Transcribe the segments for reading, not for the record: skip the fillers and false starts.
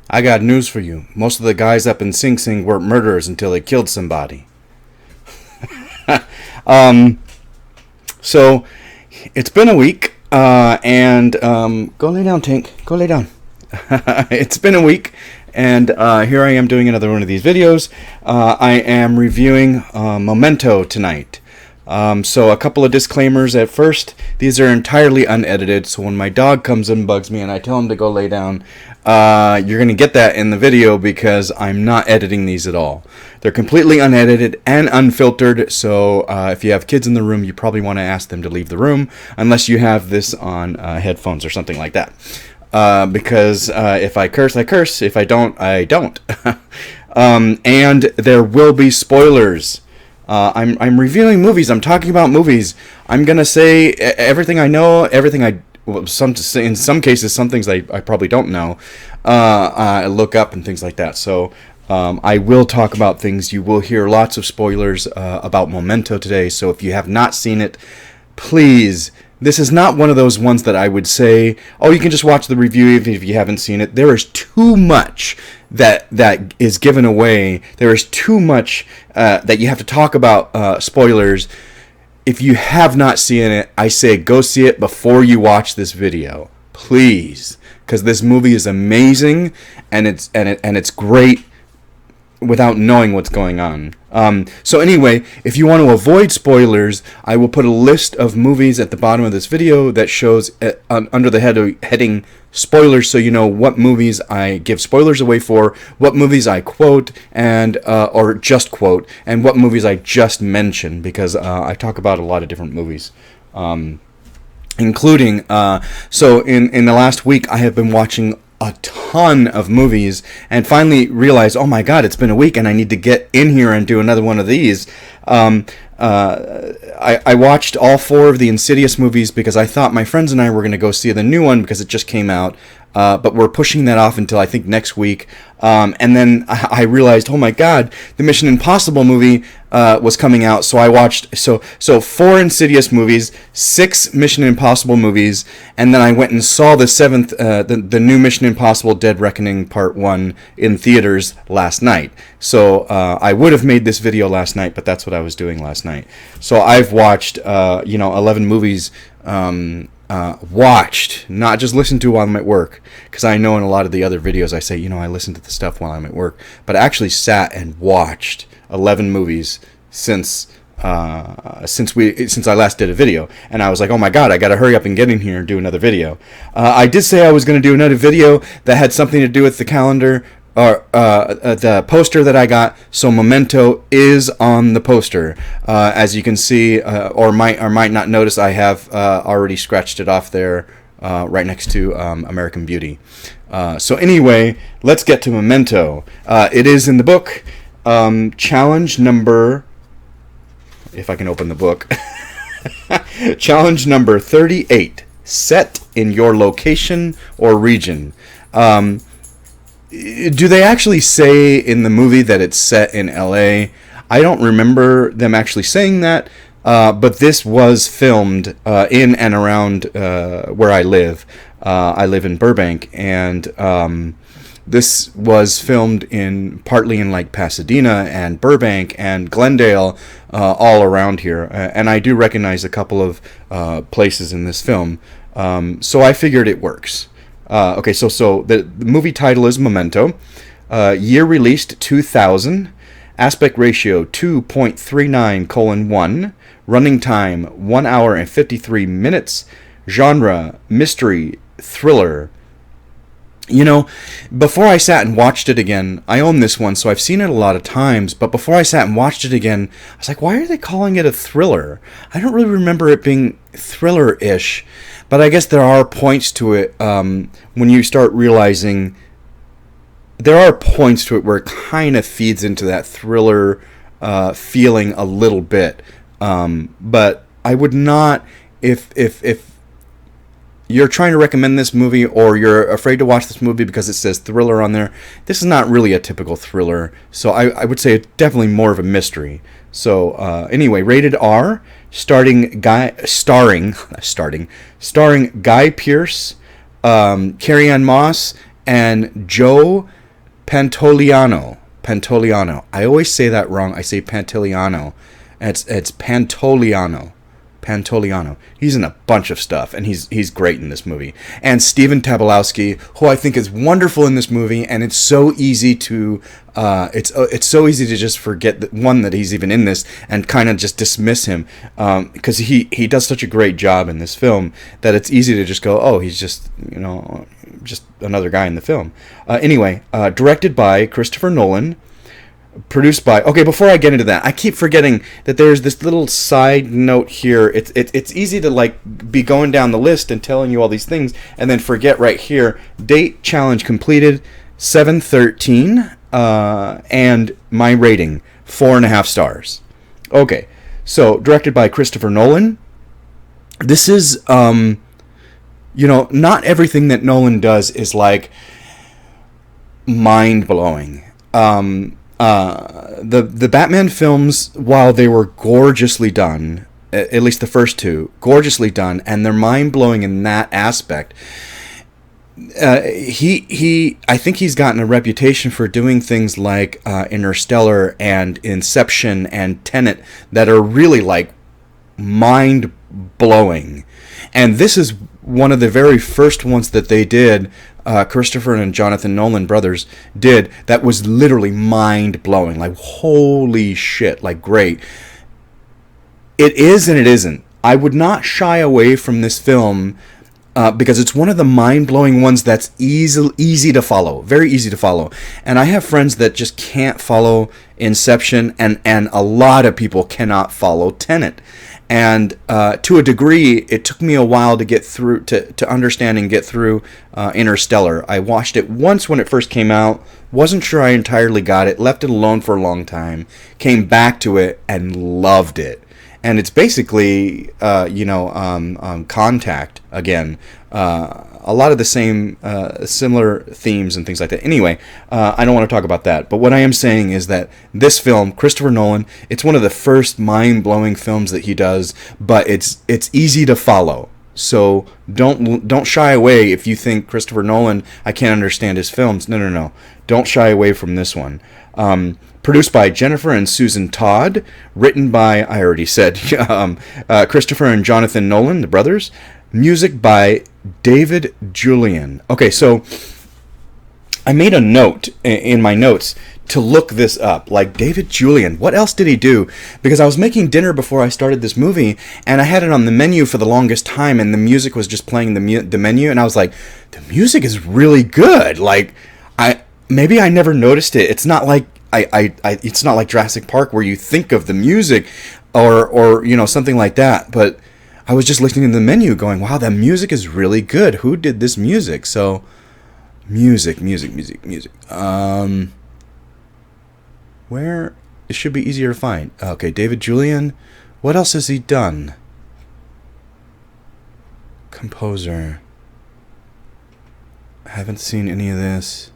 I got news for you. Most of the guys up in Sing Sing weren't murderers until they killed somebody. So, it's been a week, and go lay down, Tink. Go lay down. It's been a week, and here I am doing another one of these videos. I am reviewing Memento tonight. So a couple of disclaimers at first. These are entirely unedited, so when my dog comes and bugs me and I tell him to go lay down, you're going to get that in the video because I'm not editing these at all. They're completely unedited and unfiltered, so if you have kids in the room, you probably want to ask them to leave the room, unless you have this on headphones or something like that. Because if I curse, I curse. If I don't, I don't. And there will be spoilers. I'm reviewing movies. I'm talking about movies. I'm gonna say everything I know, in some cases, some things I probably don't know. I look up and things like that. So I will talk about things. You will hear lots of spoilers about Memento today. So if you have not seen it, please. This is not one of those ones that I would say, oh, you can just watch the review even if you haven't seen it. There is too much that is given away. There is too much that you have to talk about spoilers. If you have not seen it, I say go see it before you watch this video, please, because this movie is amazing and it's great without knowing what's going on. So anyway, if you want to avoid spoilers, I will put a list of movies at the bottom of this video that shows under the heading spoilers, so you know what movies I give spoilers away for, what movies I quote and or just quote, and what movies I just mention, because I talk about a lot of different movies. Including, so in the last week I have been watching a ton of movies and finally realized, oh my god, it's been a week and I need to get in here and do another one of these. I watched all 4 of the Insidious movies because I thought my friends and I were going to go see the new one because it just came out. But we're pushing that off until I think next week. And then I realized, oh my god, the Mission Impossible movie was coming out. So I watched so 4 Insidious movies, 6 Mission Impossible movies, and then I went and saw the 7th, the new Mission Impossible: Dead Reckoning Part 1 in theaters last night. So I would have made this video last night, but that's what I was doing last night. So I've watched 11 movies. Watched, not just listened to while I'm at work, because I know in a lot of the other videos I say, I listen to the stuff while I'm at work, but I actually sat and watched 11 movies since I last did a video, and I was like, oh my god, I gotta hurry up and get in here and do another video. I did say I was going to do another video that had something to do with the calendar, or the poster that I got. So Memento is on the poster, as you can see, or might not notice. I have already scratched it off there, right next to American Beauty. So anyway, let's get to Memento. It is in the book. Challenge number, if I can open the book. Challenge number 38. Set in your location or region. Do they actually say in the movie that it's set in LA? I don't remember them actually saying that, but this was filmed in and around where I live. I live in Burbank, and this was filmed partly in like Pasadena and Burbank and Glendale, all around here. And I do recognize a couple of places in this film, so I figured it works. Okay, so the movie title is Memento. Year released 2000. Aspect ratio 2.39:1. Running time 1 hour and 53 minutes. Genre mystery thriller. Before I sat and watched it again, I own this one, so I've seen it a lot of times, but before I sat and watched it again, I was like, why are they calling it a thriller? I don't really remember it being thriller-ish, but I guess there are points to it when you start realizing there are points to it where it kind of feeds into that thriller feeling a little bit. But I would not, if you're trying to recommend this movie or you're afraid to watch this movie because it says thriller on there, this is not really a typical thriller. So I would say it's definitely more of a mystery. So anyway, rated R, starring Guy Pearce, Carrie-Anne Moss, and Joe Pantoliano. I always say that wrong. I say Pantoliano. It's Pantoliano. Pantoliano. He's in a bunch of stuff, and he's great in this movie. And Stephen Tobolowsky, who I think is wonderful in this movie, and it's so easy to it's so easy to just forget that he's even in this and kind of just dismiss him, because he does such a great job in this film that it's easy to just go, oh, he's just just another guy in the film. Anyway, directed by Christopher Nolan. Produced by... Okay, before I get into that, I keep forgetting that there's this little side note here. It's easy to, like, be going down the list and telling you all these things and then forget right here. Date, challenge completed, 7/13, and my rating, 4.5 stars. Okay, so, directed by Christopher Nolan. This is, not everything that Nolan does is, like, mind-blowing. The Batman films, while they were gorgeously done, at least the first two, gorgeously done, and they're mind-blowing in that aspect, I think he's gotten a reputation for doing things like Interstellar and Inception and Tenet that are really, like, mind-blowing. And this is one of the very first ones that they did, Christopher and Jonathan Nolan brothers did, that was literally mind-blowing. Like, holy shit, like, great. It is and it isn't. I would not shy away from this film because it's one of the mind-blowing ones that's easy to follow. Very easy to follow. And I have friends that just can't follow Inception, and a lot of people cannot follow Tenet. And to a degree, it took me a while to get through, to understand and get through Interstellar. I watched it once when it first came out, wasn't sure I entirely got it, left it alone for a long time, came back to it, and loved it. And it's basically, Contact again. A lot of the same similar themes and things like that. Anyway, I don't want to talk about that. But what I am saying is that this film, Christopher Nolan, it's one of the first mind-blowing films that he does, but it's easy to follow. So don't shy away if you think Christopher Nolan, I can't understand his films. No. Don't shy away from this one. Produced by Jennifer and Susan Todd. Written by, I already said, Christopher and Jonathan Nolan, the brothers. Music by David Julian. Okay, so I made a note in my notes to look this up. Like, David Julian, what else did he do? Because I was making dinner before I started this movie, and I had it on the menu for the longest time, and the music was just playing the menu, and I was like, the music is really good. Like, maybe I never noticed it. It's not like it's not like Jurassic Park where you think of the music or something like that, but I was just listening to the menu going, wow, that music is really good. Who did this music? So, music. Where? It should be easier to find. Okay, David Julian. What else has he done? Composer. I haven't seen any of this.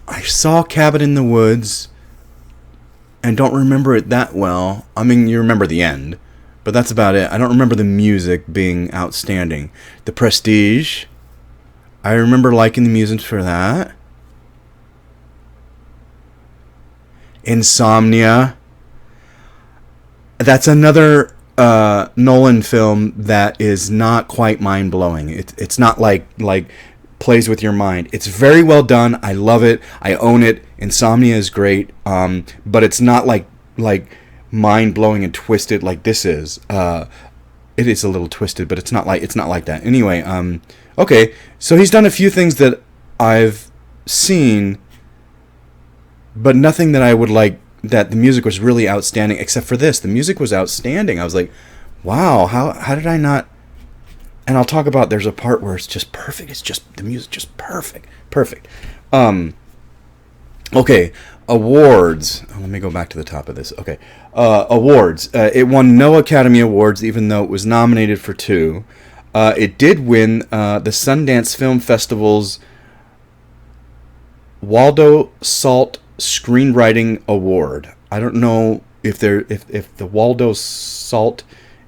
I saw Cabin in the Woods and don't remember it that well. I mean, you remember the end, but that's about it. I don't remember the music being outstanding. The Prestige, I remember liking the music for that. Insomnia, that's another Nolan film that is not quite mind-blowing. It's not like plays with your mind. It's very well done. I love it. I own it. Insomnia is great, but it's not like mind-blowing and twisted like this is. It is a little twisted, but it's not like that. Anyway, okay. So he's done a few things that I've seen, but nothing that I would like. That the music was really outstanding, except for this. The music was outstanding. I was like, wow, how did I not? And I'll talk about, there's a part where it's just perfect. It's just, the music just perfect. Okay, awards. Let me go back to the top of this. Okay, awards. It won no Academy Awards, even though it was nominated for 2. It did win the Sundance Film Festival's Waldo Salt Screenwriting Award. I don't know if the Waldo Salt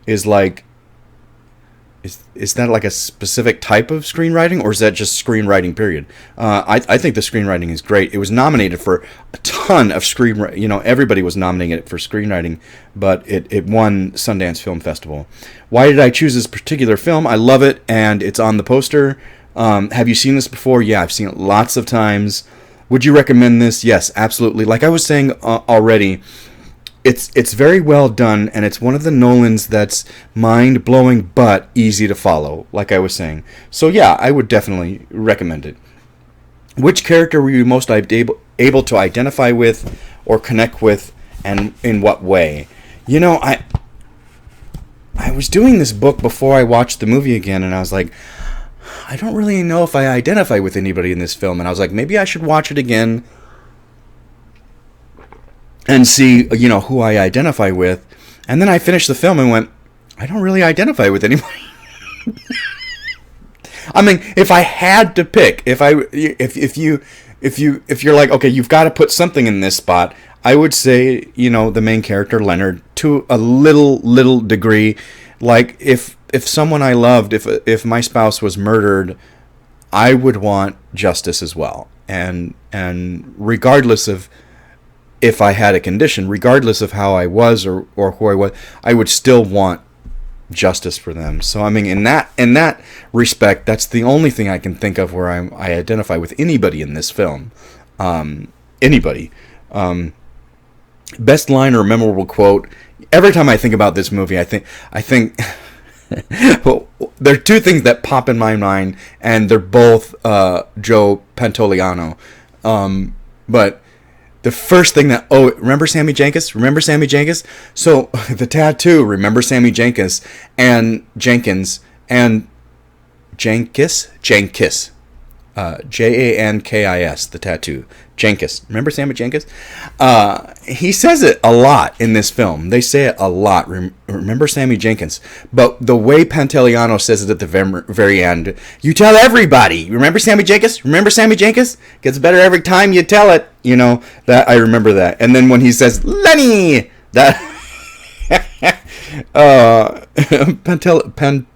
is like is that like a specific type of screenwriting, or is that just screenwriting period? I think the screenwriting is great. It was nominated for a ton of screenwriting. Everybody was nominating it for screenwriting, but it won Sundance Film Festival. Why did I choose this particular film? I love it, and it's on the poster. Have you seen this before? Yeah, I've seen it lots of times. Would you recommend this? Yes, absolutely. Like I was saying already, it's very well done, and it's one of the Nolans that's mind-blowing but easy to follow, like I was saying. So yeah, I would definitely recommend it. Which character were you most able to identify with or connect with, and in what way? I was doing this book before I watched the movie again, and I was like, I don't really know if I identify with anybody in this film. And I was like, maybe I should watch it again and see, who I identify with. And then I finished the film and went, I don't really identify with anybody. I mean, if I had to pick, if you're like, okay, you've got to put something in this spot, I would say, the main character, Leonard, to a little degree. Like, if someone I loved, if my spouse was murdered, I would want justice as well. And regardless of if I had a condition, regardless of how I was or who I was, I would still want justice for them. So I mean, in that respect, that's the only thing I can think of where I identify with anybody in this film. Anybody. Best line or memorable quote. Every time I think about this movie, I think well, there are two things that pop in my mind, and they're both Joe Pantoliano. But the first thing remember Sammy Jenkins? Remember Sammy Jenkins? So the tattoo, remember Sammy Jenkins and Jenkins. Jankis, Jankis, the tattoo. Jenkins. Remember Sammy Jenkins? He says it a lot in this film. They say it a lot. Remember Sammy Jenkins. But the way Pantoliano says it at the very end, you tell everybody. Remember Sammy Jenkins? Remember Sammy Jenkins? Gets better every time you tell it. That I remember that. And then when he says, Lenny! That...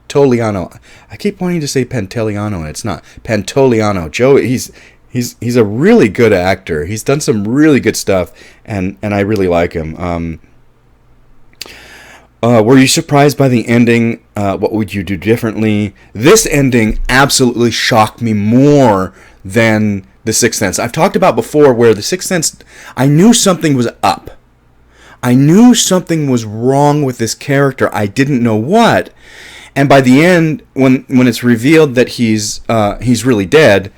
Pantoliano. I keep wanting to say Pantoliano, and it's not. Pantoliano. Joe, He's a really good actor. He's done some really good stuff, and I really like him. Were you surprised by the ending? What would you do differently? This ending absolutely shocked me more than The Sixth Sense. I've talked about before where The Sixth Sense, I knew something was up. I knew something was wrong with this character. I didn't know what. And by the end, when it's revealed that he's really dead,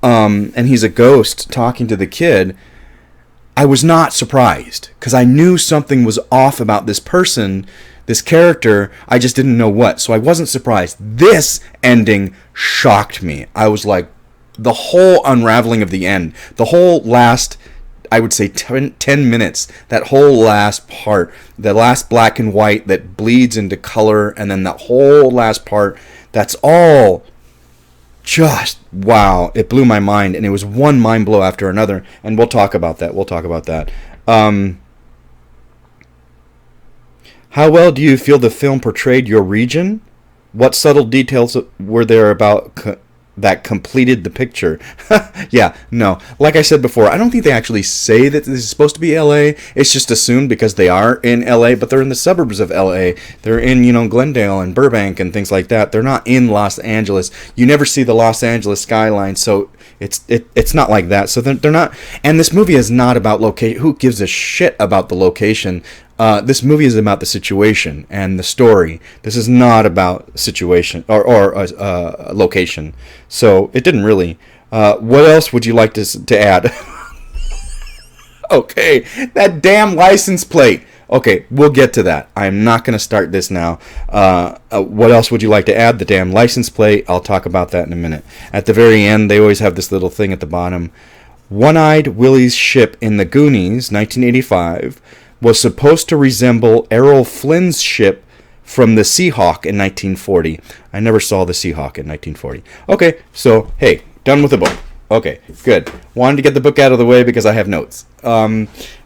and he's a ghost talking to the kid, I was not surprised because I knew something was off about this person, this character. I just didn't know what. So I wasn't surprised. This ending shocked me. I was like, the whole unraveling of the end, the whole last, I would say 10 minutes, that whole last part, the last black and white that bleeds into color, and then that whole last part, that's all just, wow, it blew my mind, and it was one mind blow after another, and we'll talk about that. How well do you feel the film portrayed your region? What subtle details were there about that completed the picture? Yeah, no. Like I said before, I don't think they actually say that this is supposed to be LA. It's just assumed because they are in LA, but they're in the suburbs of LA. They're in, Glendale and Burbank and things like that. They're not in Los Angeles. You never see the Los Angeles skyline, so it's not like that. So they're not. And this movie is not about location. Who gives a shit about the location? This movie is about the situation and the story. This is not about situation or location. So it didn't really. What else would you like to add? Okay, that damn license plate. Okay, we'll get to that. I'm not going to start this now. What else would you like to add? The damn license plate. I'll talk about that in a minute. At the very end, they always have this little thing at the bottom. One-Eyed Willie's ship in the Goonies, 1985, was supposed to resemble Errol Flynn's ship from the Seahawk in 1940. I never saw the Seahawk in 1940. Okay, so, hey, done with the book. Okay, good. Wanted to get the book out of the way because I have notes.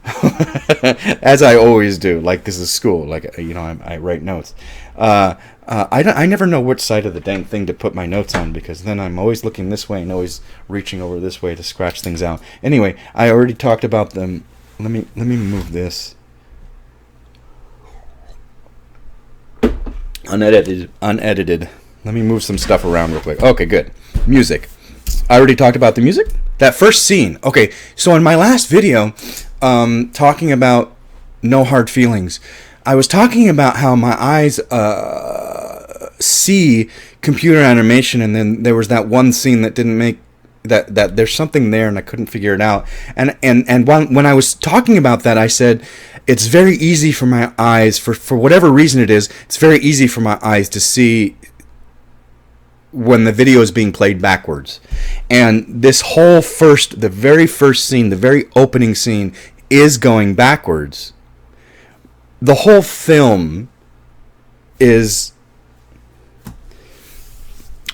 As I always do. Like, this is school. Like, I write notes. I never know which side of the dang thing to put my notes on, because then I'm always looking this way and always reaching over this way to scratch things out. Anyway, I already talked about them. Let me move this. Unedited. Let me move some stuff around real quick. Okay, good. Music. I already talked about the music. That first scene. Okay, so in my last video, talking about No Hard Feelings, I was talking about how my eyes see computer animation, and then there was that one scene that didn't make that there's something there, and I couldn't figure it out. And when I was talking about that, I said it's very easy for my eyes, for whatever reason it is, it's very easy for my eyes to see when the video is being played backwards. And this whole the very first scene, the very opening scene, is going backwards. The whole film is,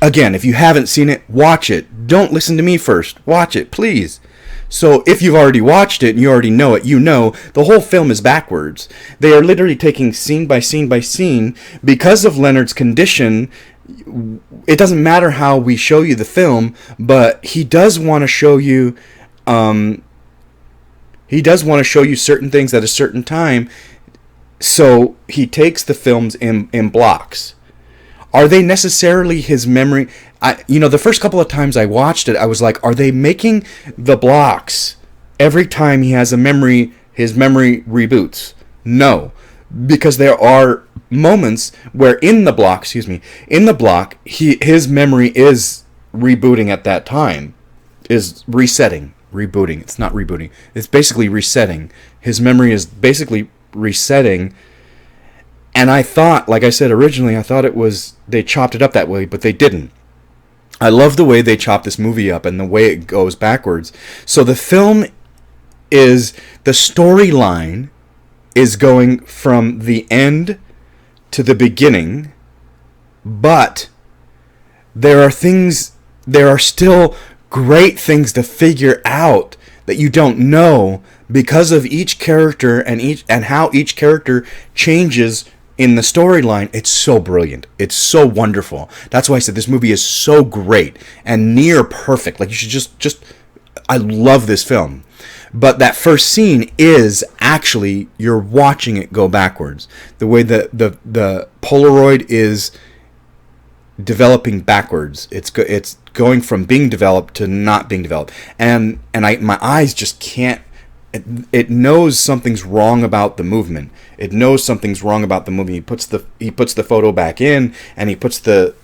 again, if you haven't seen it, watch it. Don't listen to me first. Watch it, please. So if you've already watched it and you already know it, you know the whole film is backwards. They are literally taking scene by scene by scene. Because of Leonard's condition, it doesn't matter how we show you the film, but he does want to show you certain things at a certain time. So he takes the films in blocks. Are they necessarily his memory? The first couple of times I watched it, I was like, are they making the blocks every time he has a memory, his memory reboots? No, because there are moments where in the block, his memory is rebooting at that time, is resetting, rebooting. It's not rebooting. It's basically resetting. His memory is basically resetting. And I thought, like I said originally, I thought they chopped it up that way, but they didn't. I love the way they chopped this movie up and the way it goes backwards. So the storyline is going from the end to the beginning, but there are still great things to figure out that you don't know because of each character and how each character changes in the storyline. It's so brilliant. It's so wonderful. That's why I said this movie is so great and near perfect. Like, you should just I love this film. But that first scene is actually, you're watching it go backwards. The way the Polaroid is developing backwards. It's going from being developed to not being developed. And my eyes just can't. It knows something's wrong about the movement. It knows something's wrong about the movie. He puts the photo back in, and he puts the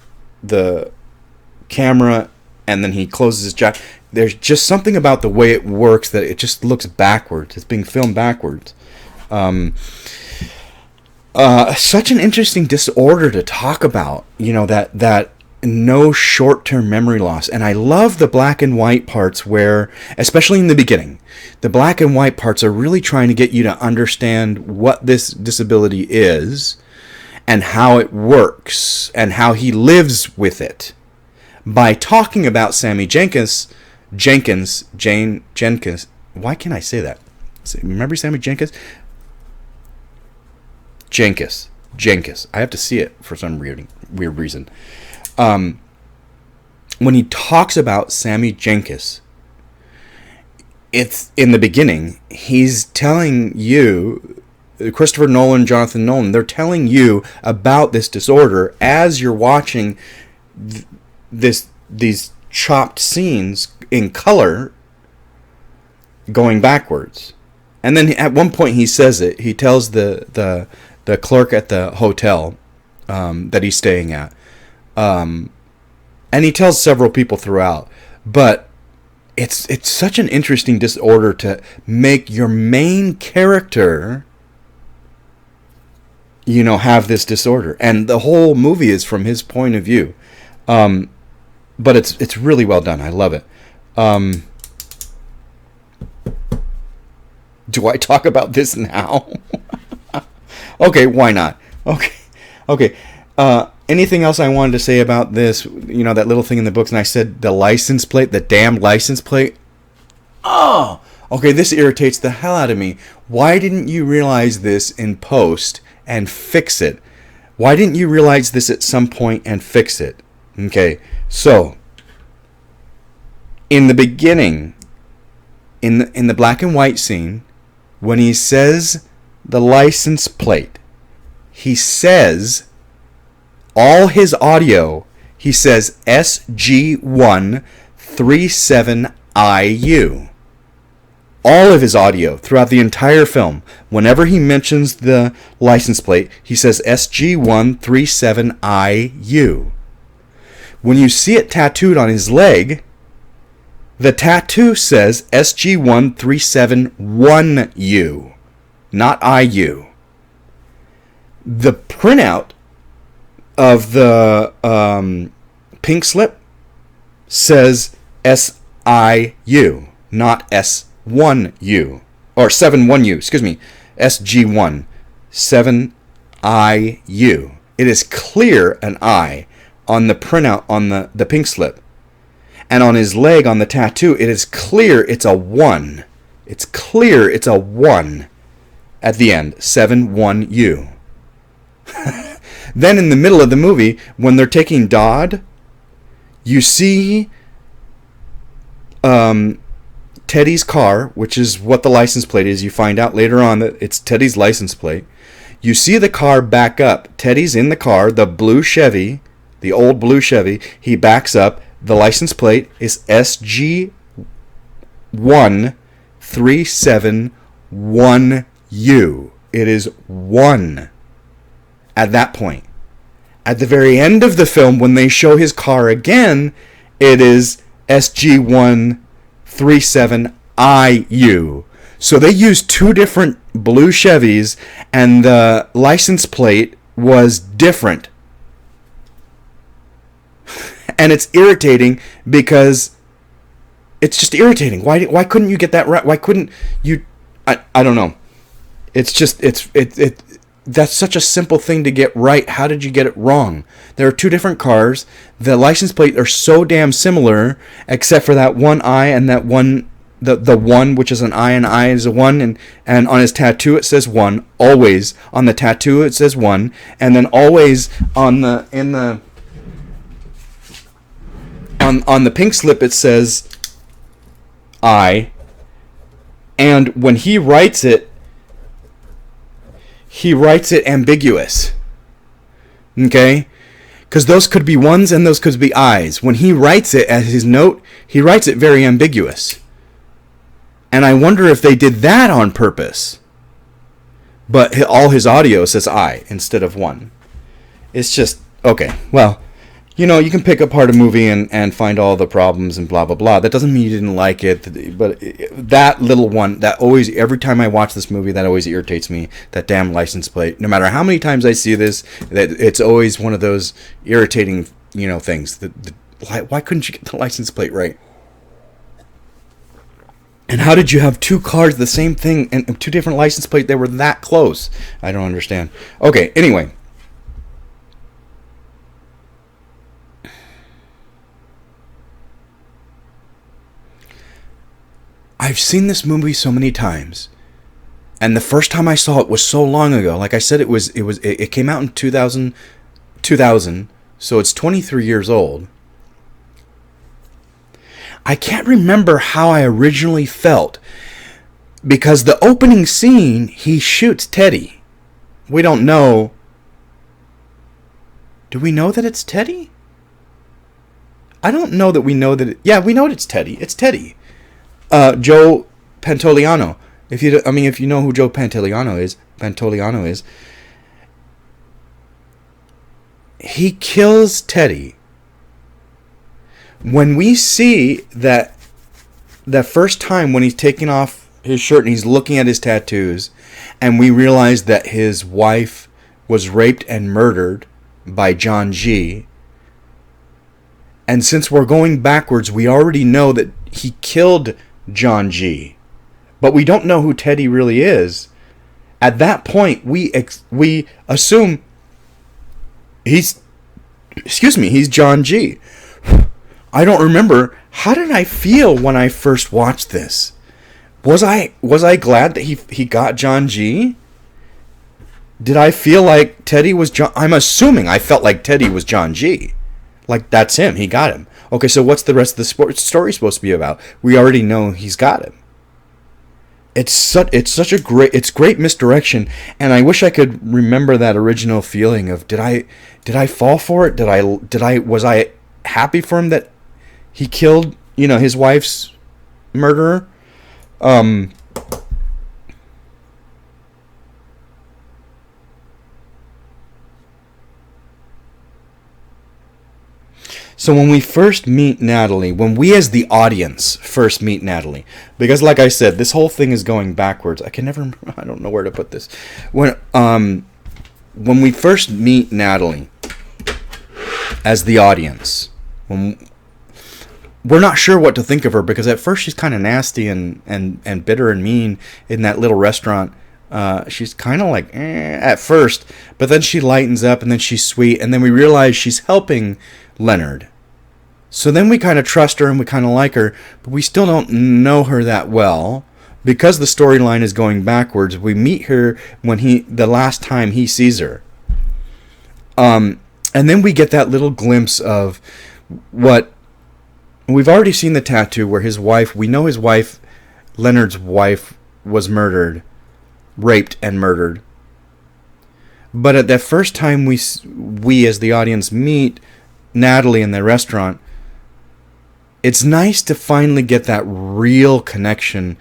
camera, and then he closes his jacket. There's just something about the way it works that it just looks backwards. It's being filmed backwards. Such an interesting disorder to talk about. That no short-term memory loss. And I love the black and white parts where, especially in the beginning, the black and white parts are really trying to get you to understand what this disability is and how it works and how he lives with it by talking about Sammy Jenkins. Why can't I say that? Remember Sammy Jenkins? Jenkins. I have to see it for some weird reason. When he talks about Sammy Jenkins, it's in the beginning, he's telling you, Christopher Nolan, Jonathan Nolan, they're telling you about this disorder as you're watching these chopped scenes in color going backwards. And then at one point he says it. He tells the clerk at the hotel that he's staying at. And he tells several people throughout. But it's such an interesting disorder to make your main character, have this disorder. And the whole movie is from his point of view. But it's really well done. I love it. Do I talk about this now? Okay, why not? Okay. Anything else I wanted to say about this? That little thing in the books, and I said the license plate, the damned license plate. Oh, Okay, this irritates the hell out of me. Why didn't you realize this in post and fix it? Why didn't you realize this at some point and fix it? Okay, so in the beginning, in the black and white scene, when he says the license plate, he says all his audio, he says SG137IU. All of his audio throughout the entire film, whenever he mentions the license plate, he says SG137IU. When you see it tattooed on his leg, the tattoo says SG1371U, not IU. The printout of the pink slip says SIU, not S1U, or 71U, excuse me, SG1, 7IU. It is clear an I on the printout on the pink slip. And on his leg, on the tattoo, it is clear it's a 1. It's clear it's a 1 at the end, 7-1-U. Then in the middle of the movie, when they're taking Dodd, you see Teddy's car, which is what the license plate is. You find out later on that it's Teddy's license plate. You see the car back up. Teddy's in the car, the blue Chevy, the old blue Chevy. He backs up. The license plate is SG1371U. It is 1 at that point. At the very end of the film, when they show his car again, it is SG137IU. So they used two different blue Chevys, and the license plate was different. And it's irritating because it's just irritating. Why couldn't you get that right? Why couldn't you? I don't know. It's just that's such a simple thing to get right. How did you get it wrong? There are two different cars. The license plate are so damn similar, except for that one I and that one, the one, which is an I, and I is a 1, and on his tattoo it says 1. Always on the tattoo it says 1, and then always on the pink slip it says I. And when he writes it ambiguous. Okay? Because those could be 1s and those could be I's. When he writes it as his note, he writes it very ambiguous. And I wonder if they did that on purpose. But all his audio says I instead of 1. It's just, okay, well, you know, you can pick apart a movie and find all the problems and blah, blah, blah. That doesn't mean you didn't like it. But that little one, that always, every time I watch this movie, that always irritates me. That damn license plate. No matter how many times I see this, it's always one of those irritating, you know, things. Why couldn't you get the license plate right? And how did you have two cars, the same thing, and two different license plates that were that close? I don't understand. Okay, anyway. I've seen this movie so many times, and the first time I saw it was so long ago. Like I said, it came out in 2000, so it's 23 years old. I can't remember how I originally felt, because the opening scene, he shoots Teddy. We don't know. Do we know that it's Teddy? I don't know that we know that. Yeah, we know it's Teddy. It's Teddy. Joe Pantoliano. If you know who Joe Pantoliano is, he kills Teddy. When we see that first time when he's taking off his shirt and he's looking at his tattoos, and we realize that his wife was raped and murdered by John G. And since we're going backwards, we already know that he killed John G. But we don't know who Teddy really is. At that point, we assume he's John G. I don't remember. How did I feel when I first watched this? Was I glad that he got John G? Did I feel like Teddy was John? I'm assuming I felt like Teddy was John G. Like, that's him. He got him. Okay, so what's the rest of the story supposed to be about? We already know he's got him. It's such a great misdirection, and I wish I could remember that original feeling of did I fall for it? Was I happy for him that he killed, his wife's murderer? So when we first meet Natalie, when we as the audience first meet Natalie, because like I said, this whole thing is going backwards. I don't know where to put this. When we first meet Natalie as the audience, we're not sure what to think of her, because at first she's kind of nasty and bitter and mean in that little restaurant. She's kind of like at first, but then she lightens up and then she's sweet, and then we realize she's helping Leonard. So then we kind of trust her and we kind of like her, but we still don't know her that well because the storyline is going backwards. We meet her when the last time he sees her. And then we get that little glimpse of what we've already seen, the tattoo where we know his wife, Leonard's wife, was raped and murdered. But at that first time we as the audience meet Natalie in the restaurant, it's nice to finally get that real connection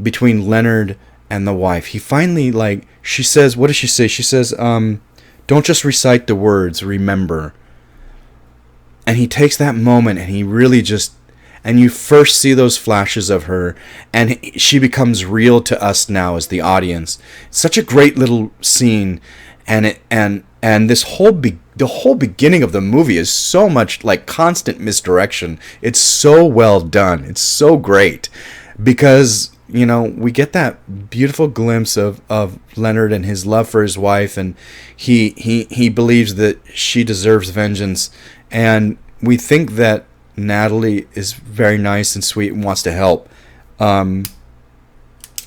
between Leonard and the wife. He finally, she says, what does she say? She says, don't just recite the words, remember. And he takes that moment and he really and you first see those flashes of her, and she becomes real to us now as the audience. It's such a great little scene, and this the whole beginning of the movie is so much like constant misdirection. It's so well done. It's so great because we get that beautiful glimpse of Leonard and his love for his wife, and he believes that she deserves vengeance, and we think that Natalie is very nice and sweet and wants to help. And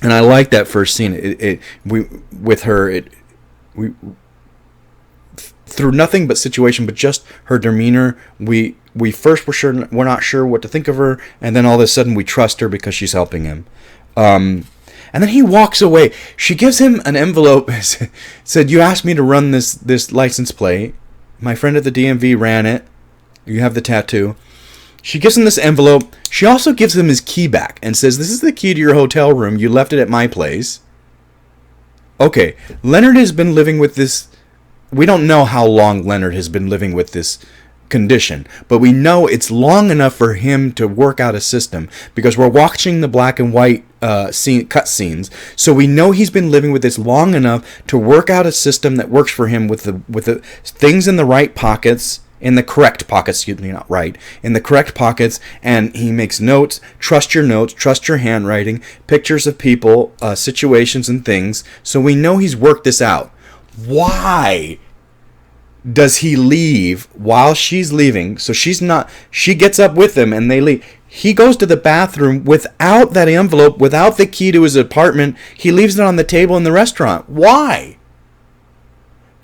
I like that first scene. Through nothing but situation, but just her demeanor, we first we're not sure what to think of her, and then all of a sudden we trust her because she's helping him. And then he walks away. She gives him an envelope, said, "You asked me to run this license plate. My friend at the DMV ran it. You have the tattoo." She gives him this envelope. She also gives him his key back and says, "This is the key to your hotel room. You left it at my place." Okay, Leonard has been living with this. We don't know how long Leonard has been living with this condition, but we know it's long enough for him to work out a system, because we're watching the black and white cut scenes, so we know he's been living with this long enough to work out a system that works for him with the things in the right pockets, in the correct pockets, not right, in the correct pockets, and he makes notes, trust your handwriting, pictures of people, situations and things, so we know he's worked this out. Why does he leave while she's leaving? So she gets up with him and they leave. He goes to the bathroom without that envelope, without the key to his apartment. He leaves it on the table in the restaurant. Why?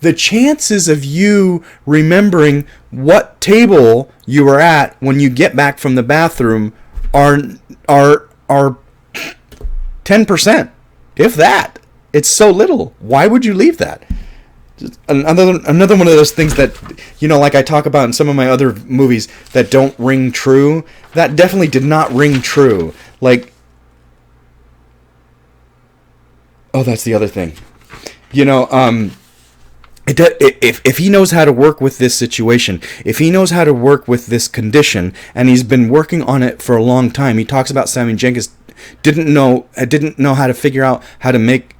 The chances of you remembering what table you were at when you get back from the bathroom are 10%, if that. It's so little. Why would you leave that? Another one of those things that, like I talk about in some of my other movies that don't ring true. That definitely did not ring true. That's the other thing. If he knows how to work with this situation, if he knows how to work with this condition, and he's been working on it for a long time. He talks about Sammy Jenkins didn't know how to figure out how to make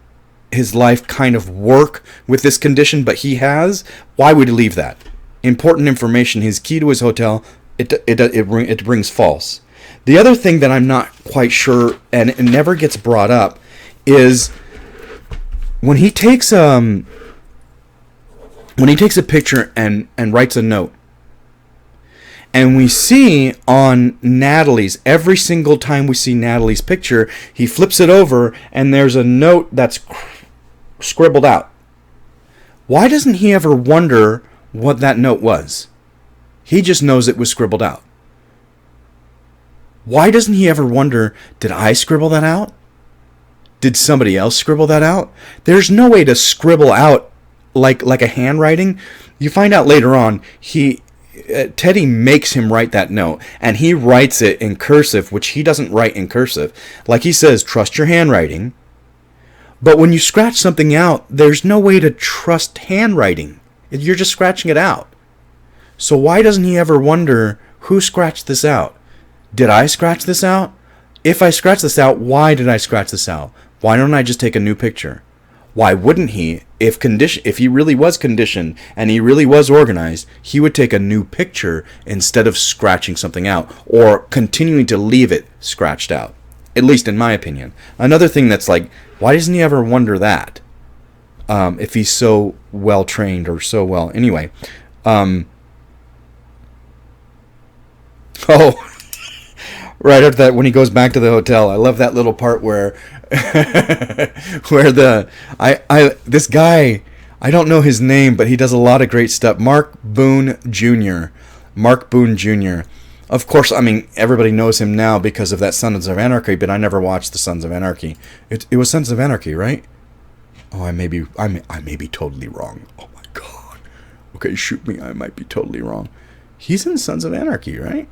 his life kind of work with this condition, but he has. Why would he leave that? Important information. His key to his hotel, it brings false. The other thing that I'm not quite sure, and it never gets brought up, is when he takes a picture and writes a note, And we see on Natalie's, every single time we see Natalie's picture, he flips it over and there's a note that's scribbled out. Why doesn't he ever wonder what that note was? He just knows it was scribbled out. Why doesn't he ever wonder, did I scribble that out? Did somebody else scribble that out? There's no way to scribble out like a handwriting. You find out later on, Teddy makes him write that note, and he writes it in cursive, which he doesn't write in cursive. Like he says, trust your handwriting. But when you scratch something out, there's no way to trust handwriting. You're just scratching it out. So why doesn't he ever wonder, who scratched this out? Did I scratch this out? If I scratched this out, why did I scratch this out? Why don't I just take a new picture? Why wouldn't he? If he really was conditioned and he really was organized, he would take a new picture instead of scratching something out or continuing to leave it scratched out. At least in my opinion. Another thing that's like, why doesn't he ever wonder that? If he's so well trained or so well. Anyway. Right after that, when he goes back to the hotel, I love that little part where this guy, I don't know his name, but he does a lot of great stuff. Mark Boone Jr. Of course, I mean, everybody knows him now because of that Sons of Anarchy, but I never watched the Sons of Anarchy. It was Sons of Anarchy, right? Oh, I may be totally wrong. Oh my God. Okay, shoot me. I might be totally wrong. He's in Sons of Anarchy, right?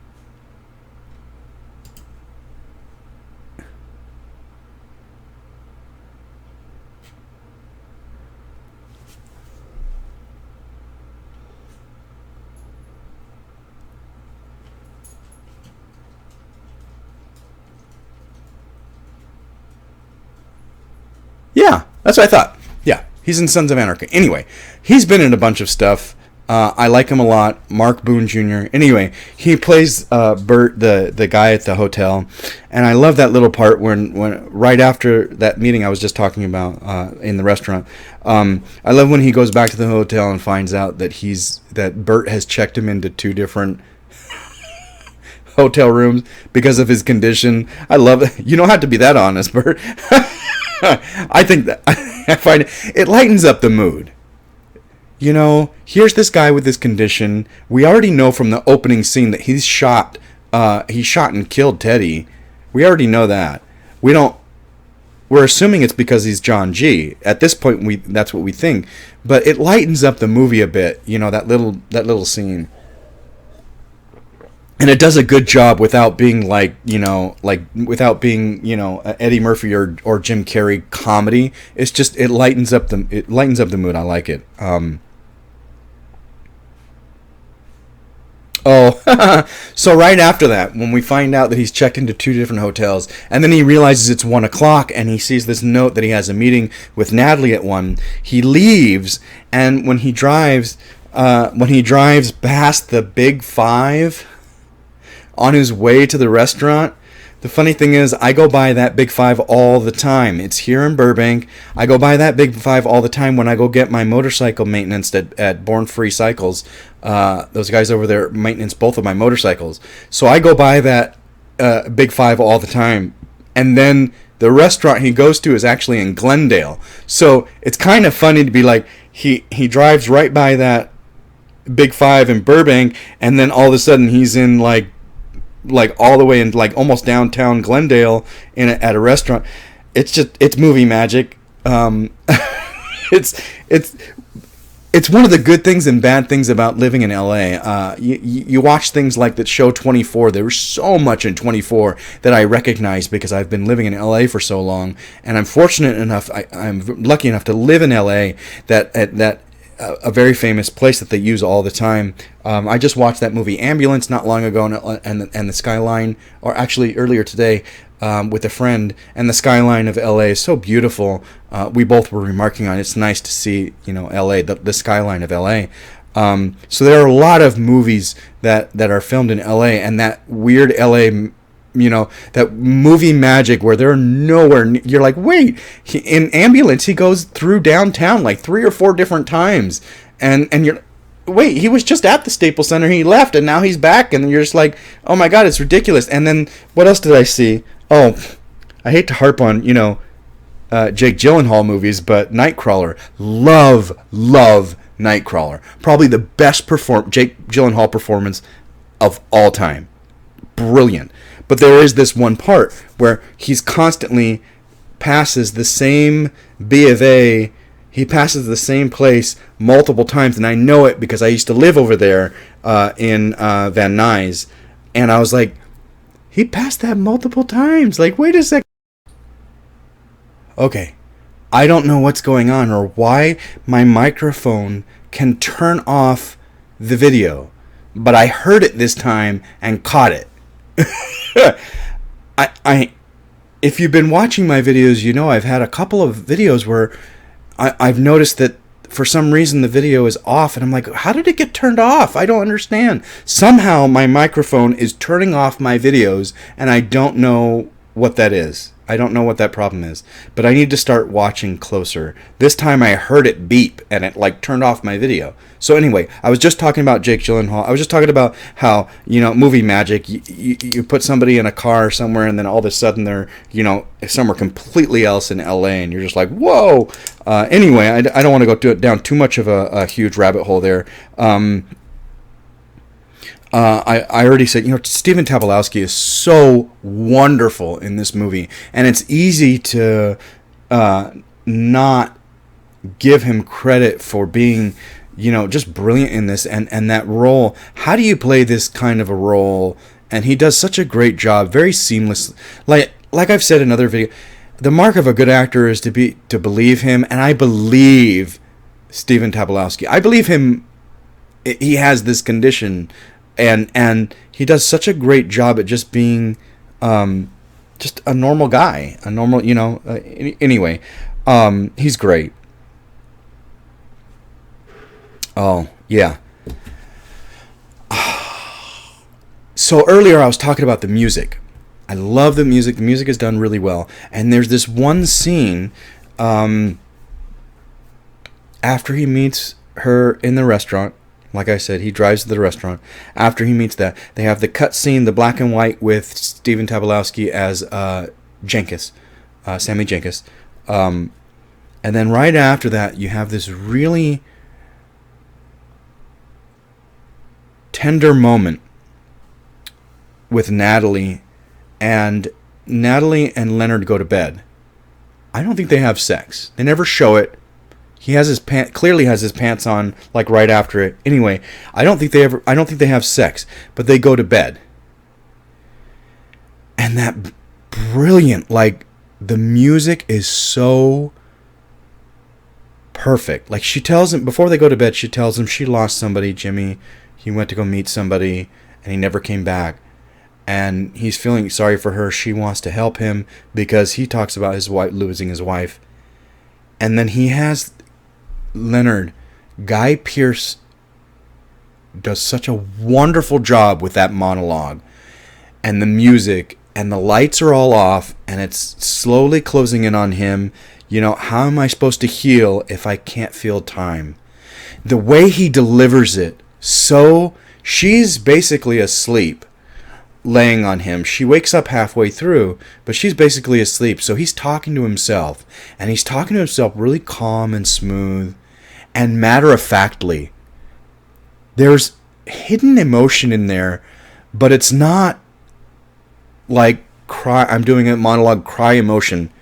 Yeah, that's what I thought. Yeah, he's in Sons of Anarchy. Anyway, he's been in a bunch of stuff. I like him a lot. Mark Boone Jr. Anyway, he plays Bert, the guy at the hotel, and I love that little part when right after that meeting I was just talking about in the restaurant. I love when he goes back to the hotel and finds out that Bert has checked him into 2 different hotel rooms because of his condition. I love it. You don't have to be that honest, Bert. I think that I find it lightens up the mood. You know, here's this guy with this condition. We already know from the opening scene that he shot and killed Teddy. We already know that. We're assuming it's because he's John G. At this point, that's what we think. But it lightens up the movie a bit. You know, that little scene. And it does a good job without being without being Eddie Murphy or Jim Carrey comedy. It's just it lightens up the mood. I like it. So right after that, when we find out that he's checked into 2 different hotels, and then he realizes it's 1:00, and he sees this note that he has a meeting with Natalie at 1, he leaves, and when he drives past the Big Five on his way to the restaurant, the funny thing is, I go by that Big Five all the time. It's here in Burbank. I go by that Big Five all the time when I go get my motorcycle maintenance at Born Free Cycles. Those guys over there maintenance both of my motorcycles. So I go by that Big Five all the time. And then the restaurant he goes to is actually in Glendale. So it's kind of funny to be like, he drives right by that Big Five in Burbank, and then all of a sudden he's in like all the way in like almost downtown Glendale at a restaurant. It's movie magic. It's one of the good things and bad things about living in LA. You watch things like that show 24. There was so much in 24 that I recognize because I've been living in LA for so long, and I'm fortunate enough. I'm lucky enough to live in LA that a very famous place that they use all the time. I just watched that movie Ambulance not long ago, and the skyline, or actually earlier today, with a friend, and the skyline of LA is so beautiful. We both were remarking on it's nice to see, LA, the skyline of LA. So there are a lot of movies that are filmed in LA, and that weird LA, that movie magic where they're nowhere. You're like, wait, in Ambulance, he goes through downtown like 3 or 4 different times, and you're, wait, he was just at the Staples Center, he left, and now he's back, and you're just like, oh my god, it's ridiculous. And then, what else did I see? Oh, I hate to harp on, Jake Gyllenhaal movies, but Nightcrawler. Love Nightcrawler. Probably the best Jake Gyllenhaal performance of all time. Brilliant. But there is this one part where he's constantly passes the same B of A. He passes the same place multiple times, and I know it because I used to live over there in Van Nuys, and I was like, he passed that multiple times. Like, wait a second. Okay, I don't know what's going on or why my microphone can turn off the video, but I heard it this time and caught it. If you've been watching my videos, you know I've had a couple of videos where I've noticed that for some reason the video is off, and I'm like, how did it get turned off? I don't understand. Somehow my microphone is turning off my videos, and I don't know what that is. I don't know what that problem is, but I need to start watching closer. This time I heard it beep, and it like turned off my video. So anyway, I was just talking about Jake Gyllenhaal. I was just talking about how, movie magic, you put somebody in a car somewhere, and then all of a sudden they're, somewhere completely else in LA, and you're just like, whoa. Anyway, I don't want to go down too much of a huge rabbit hole there. I already said, Stephen Tobolowsky is so wonderful in this movie, and it's easy to not give him credit for being, just brilliant in this and that role. How do you play this kind of a role? And he does such a great job, very seamless. Like I've said in other videos, the mark of a good actor is to believe him, and I believe Stephen Tobolowsky. I believe him. He has this condition. And he does such a great job at just being just a normal guy, a normal, anyway, he's great. Oh, yeah. So earlier I was talking about the music. I love the music. The music is done really well. And there's this one scene after he meets her in the restaurant. Like I said, he drives to the restaurant. After he meets that, they have the cut scene, the black and white with Stephen Tobolowsky as Jenkins, Sammy Jenkins. And then right after that, you have this really tender moment with Natalie, and Leonard go to bed. I don't think they have sex. They never show it. He has his clearly has his pants on like right after it. Anyway, I don't think they have sex, but they go to bed. And that brilliant, like the music is so perfect. Like she tells him before they go to bed, she tells him she lost somebody, Jimmy. He went to go meet somebody and he never came back. And he's feeling sorry for her. She wants to help him because he talks about his wife losing his wife. And then he has Leonard, Guy Pearce does such a wonderful job with that monologue and the music, and the lights are all off and it's slowly closing in on him. How am I supposed to heal if I can't feel time? The way he delivers it, so she's basically asleep laying on him. She wakes up halfway through, but she's basically asleep. So he's talking to himself, and he's talking to himself really calm and smooth and matter-of-factly. There's hidden emotion in there, but it's not like cry. I'm doing a monologue cry emotion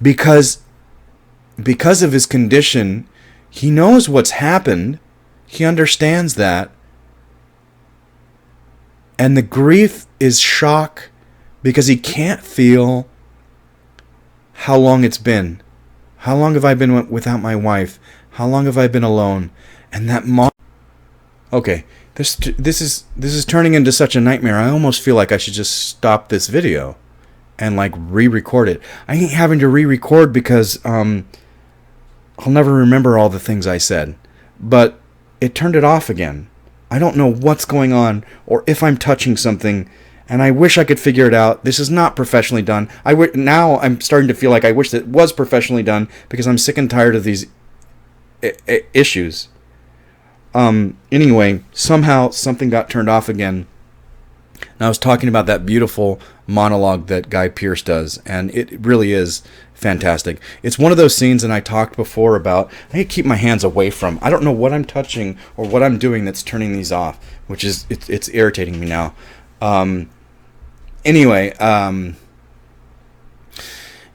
because of his condition. He knows what's happened. He understands that. And the grief is shock because he can't feel how long it's been. How long have I been without my wife? How long have I been alone? And that okay, this is turning into such a nightmare. I almost feel like I should just stop this video and like re-record it. I ain't having to re-record because I'll never remember all the things I said. But it turned it off again. I don't know what's going on or if I'm touching something, and I wish I could figure it out. This is not professionally done. Now I'm starting to feel like I wish it was professionally done because I'm sick and tired of these issues. Anyway, somehow something got turned off again. And I was talking about that beautiful monologue that Guy Pearce does, and it really is fantastic. It's one of those scenes, and I talked before about, I need to keep my hands away from. I don't know what I'm touching or what I'm doing that's turning these off, which is, it's irritating me now. Anyway,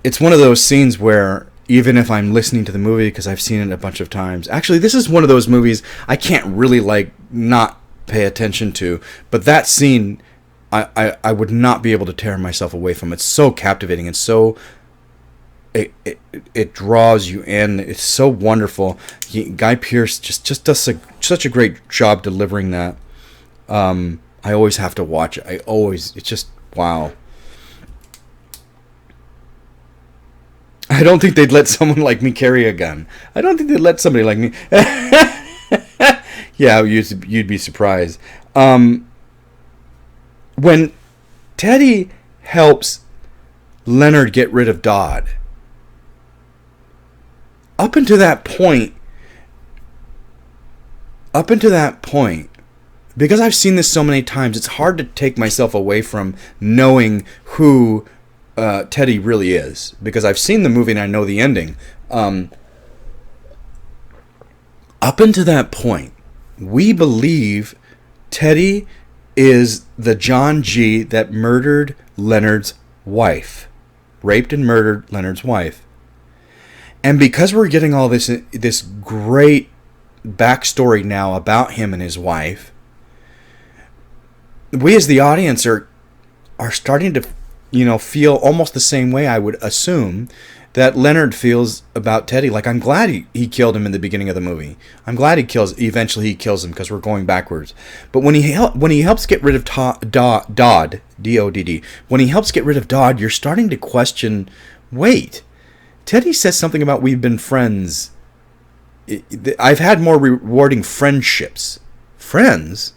it's one of those scenes where even if I'm listening to the movie because I've seen it a bunch of times, actually this is one of those movies I can't really like not pay attention to, but that scene I would not be able to tear myself away from. It's so captivating and so it draws you in. It's so wonderful. Guy Pearce just does such a great job delivering that. I always have to watch it. It's just wow. I don't think they'd let someone like me carry a gun. I don't think they'd let somebody like me. Yeah, you'd be surprised. When Teddy helps Leonard get rid of Dodd, up until that point, because I've seen this so many times, it's hard to take myself away from knowing who Teddy really is, because I've seen the movie and I know the ending. Up until that point, we believe Teddy is the John G. that murdered Leonard's wife, raped and murdered Leonard's wife. And because we're getting all this great backstory now about him and his wife, we as the audience are starting to, feel almost the same way, I would assume, that Leonard feels about Teddy. Like, I'm glad he killed him in the beginning of the movie. I'm glad eventually he kills him, because we're going backwards. But when he helps get rid of Dodd, D-O-D-D, when he helps get rid of Dodd, you're starting to question, wait, Teddy says something about we've been friends. I've had more rewarding friendships. Friends?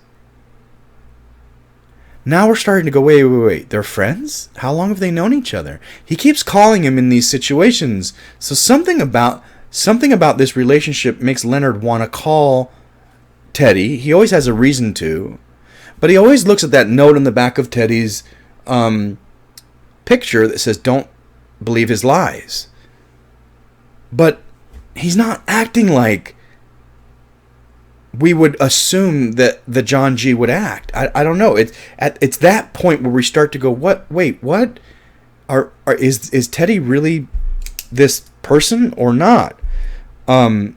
Now we're starting to go, wait, they're friends? How long have they known each other? He keeps calling him in these situations. So something about this relationship makes Leonard want to call Teddy. He always has a reason to. But he always looks at that note in the back of Teddy's picture that says, don't believe his lies. But he's not acting like we would assume that the John G would act. I don't know. It's that point where we start to go, what? Wait, what? Is Teddy really this person or not? Oh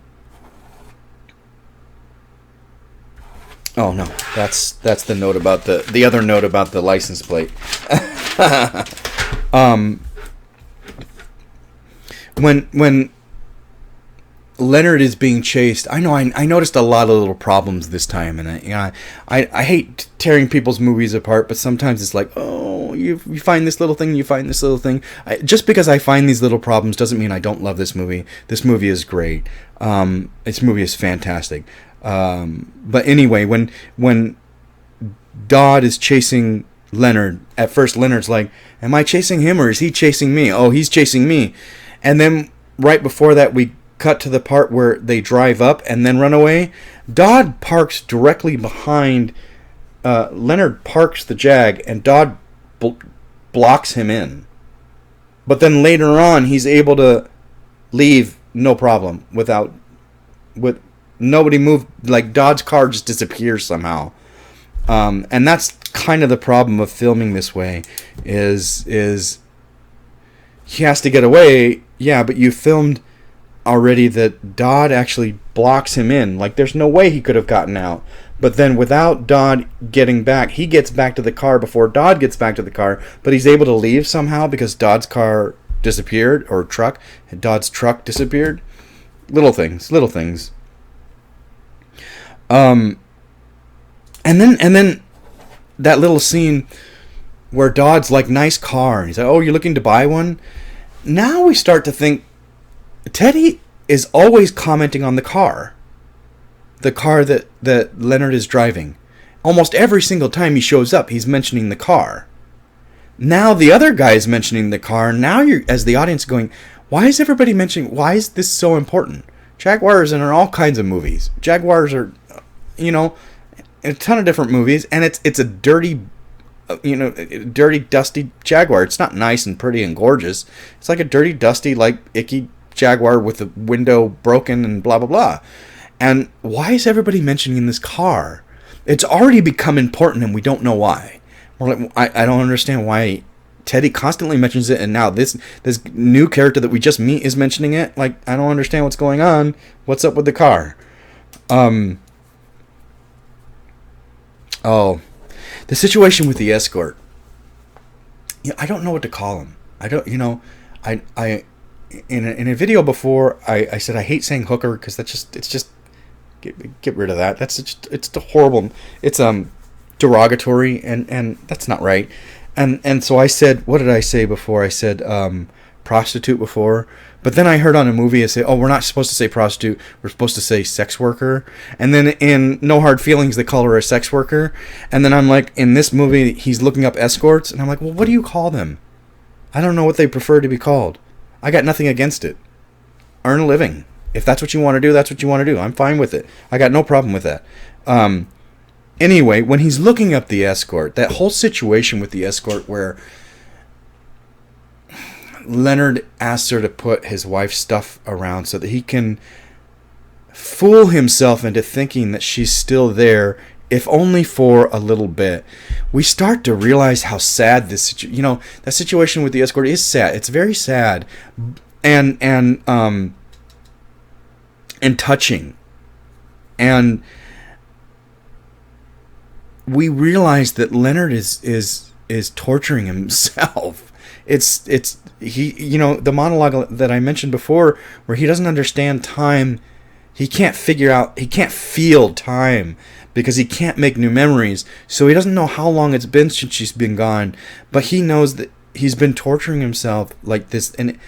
no, that's the note about the other note about the license plate. When Leonard is being chased, I noticed a lot of little problems this time, and I hate tearing people's movies apart, but sometimes it's like, oh, you find this little thing, just because I find these little problems doesn't mean I don't love this movie. This movie is great. This movie is fantastic. But anyway, when Dodd is chasing Leonard, at first Leonard's like, am I chasing him or is he chasing me? Oh, he's chasing me. And then right before that, we cut to the part where they drive up and then run away. Dodd parks directly behind Leonard parks the Jag, and Dodd blocks him in. But then later on, he's able to leave no problem with nobody moved. Like, Dodd's car just disappears somehow. And that's kind of the problem of filming this way, is he has to get away. Yeah, but you filmed already that Dodd actually blocks him in. Like, there's no way he could have gotten out. But then without Dodd getting back, he gets back to the car before Dodd gets back to the car, but he's able to leave somehow because Dodd's car disappeared, or truck. Dodd's truck disappeared. Little things. And then that little scene where Dodd's like, nice car. And he's like, oh, you're looking to buy one? Now we start to think Teddy is always commenting on the car that Leonard is driving. Almost every single time he shows up, he's mentioning the car. Now the other guy is mentioning the car. Now you're, as the audience, going, why is this so important? Jaguars are in all kinds of movies. Jaguars are a ton of different movies, and it's a dirty, dirty, dusty Jaguar. It's not nice and pretty and gorgeous. It's like a dirty, dusty, like icky Jaguar with the window broken and blah blah blah. And why is everybody mentioning this car? It's already become important, and we don't know why. I don't understand why Teddy constantly mentions it, and now this new character that we just meet is mentioning it. Like, I don't understand what's going on. What's up with the car? Oh, the situation with the escort. I don't know what to call him. I don't. I in a video before I said I hate saying hooker because it's just get rid of that. It's horrible. It's derogatory and that's not right. And so I said, what did I say before? I said prostitute before. But then I heard on a movie, I say, oh, we're not supposed to say prostitute. We're supposed to say sex worker. And then in No Hard Feelings, they call her a sex worker. And then I'm like, in this movie, he's looking up escorts. And I'm like, well, what do you call them? I don't know what they prefer to be called. I got nothing against it. Earn a living. If that's what you want to do, that's what you want to do. I'm fine with it. I got no problem with that. Anyway, when he's looking up the escort, that whole situation with the escort where Leonard asks her to put his wife's stuff around so that he can fool himself into thinking that she's still there, if only for a little bit. We start to realize how sad that situation with the escort is sad. It's very sad and touching. And we realize that Leonard is torturing himself. It's the monologue that I mentioned before, where he doesn't understand time. He can't feel time because he can't make new memories. So he doesn't know how long it's been since she's been gone, but he knows that he's been torturing himself like this. And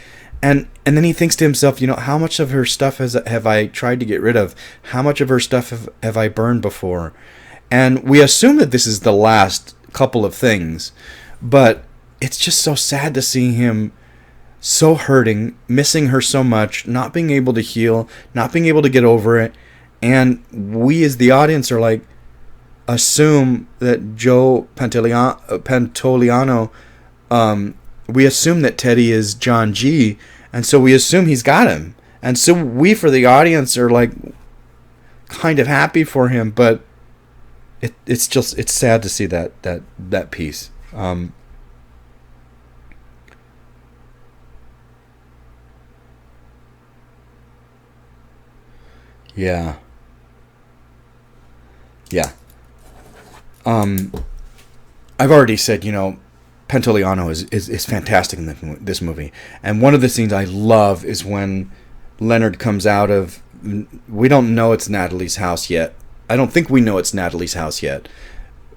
then he thinks to himself, how much of her stuff have I tried to get rid of? How much of her stuff have I burned before? And we assume that this is the last couple of things, but it's just so sad to see him so hurting, missing her so much, not being able to heal, not being able to get over it. And we as the audience are like, assume that Joe Pantoliano, we assume that Teddy is John G, and so we assume he's got him. And so we, for the audience, are like kind of happy for him, but it's sad to see that piece. Yeah. I've already said, Pantoliano is fantastic in this movie. And one of the scenes I love is when Leonard comes out of... We don't know it's Natalie's house yet. I don't think we know it's Natalie's house yet.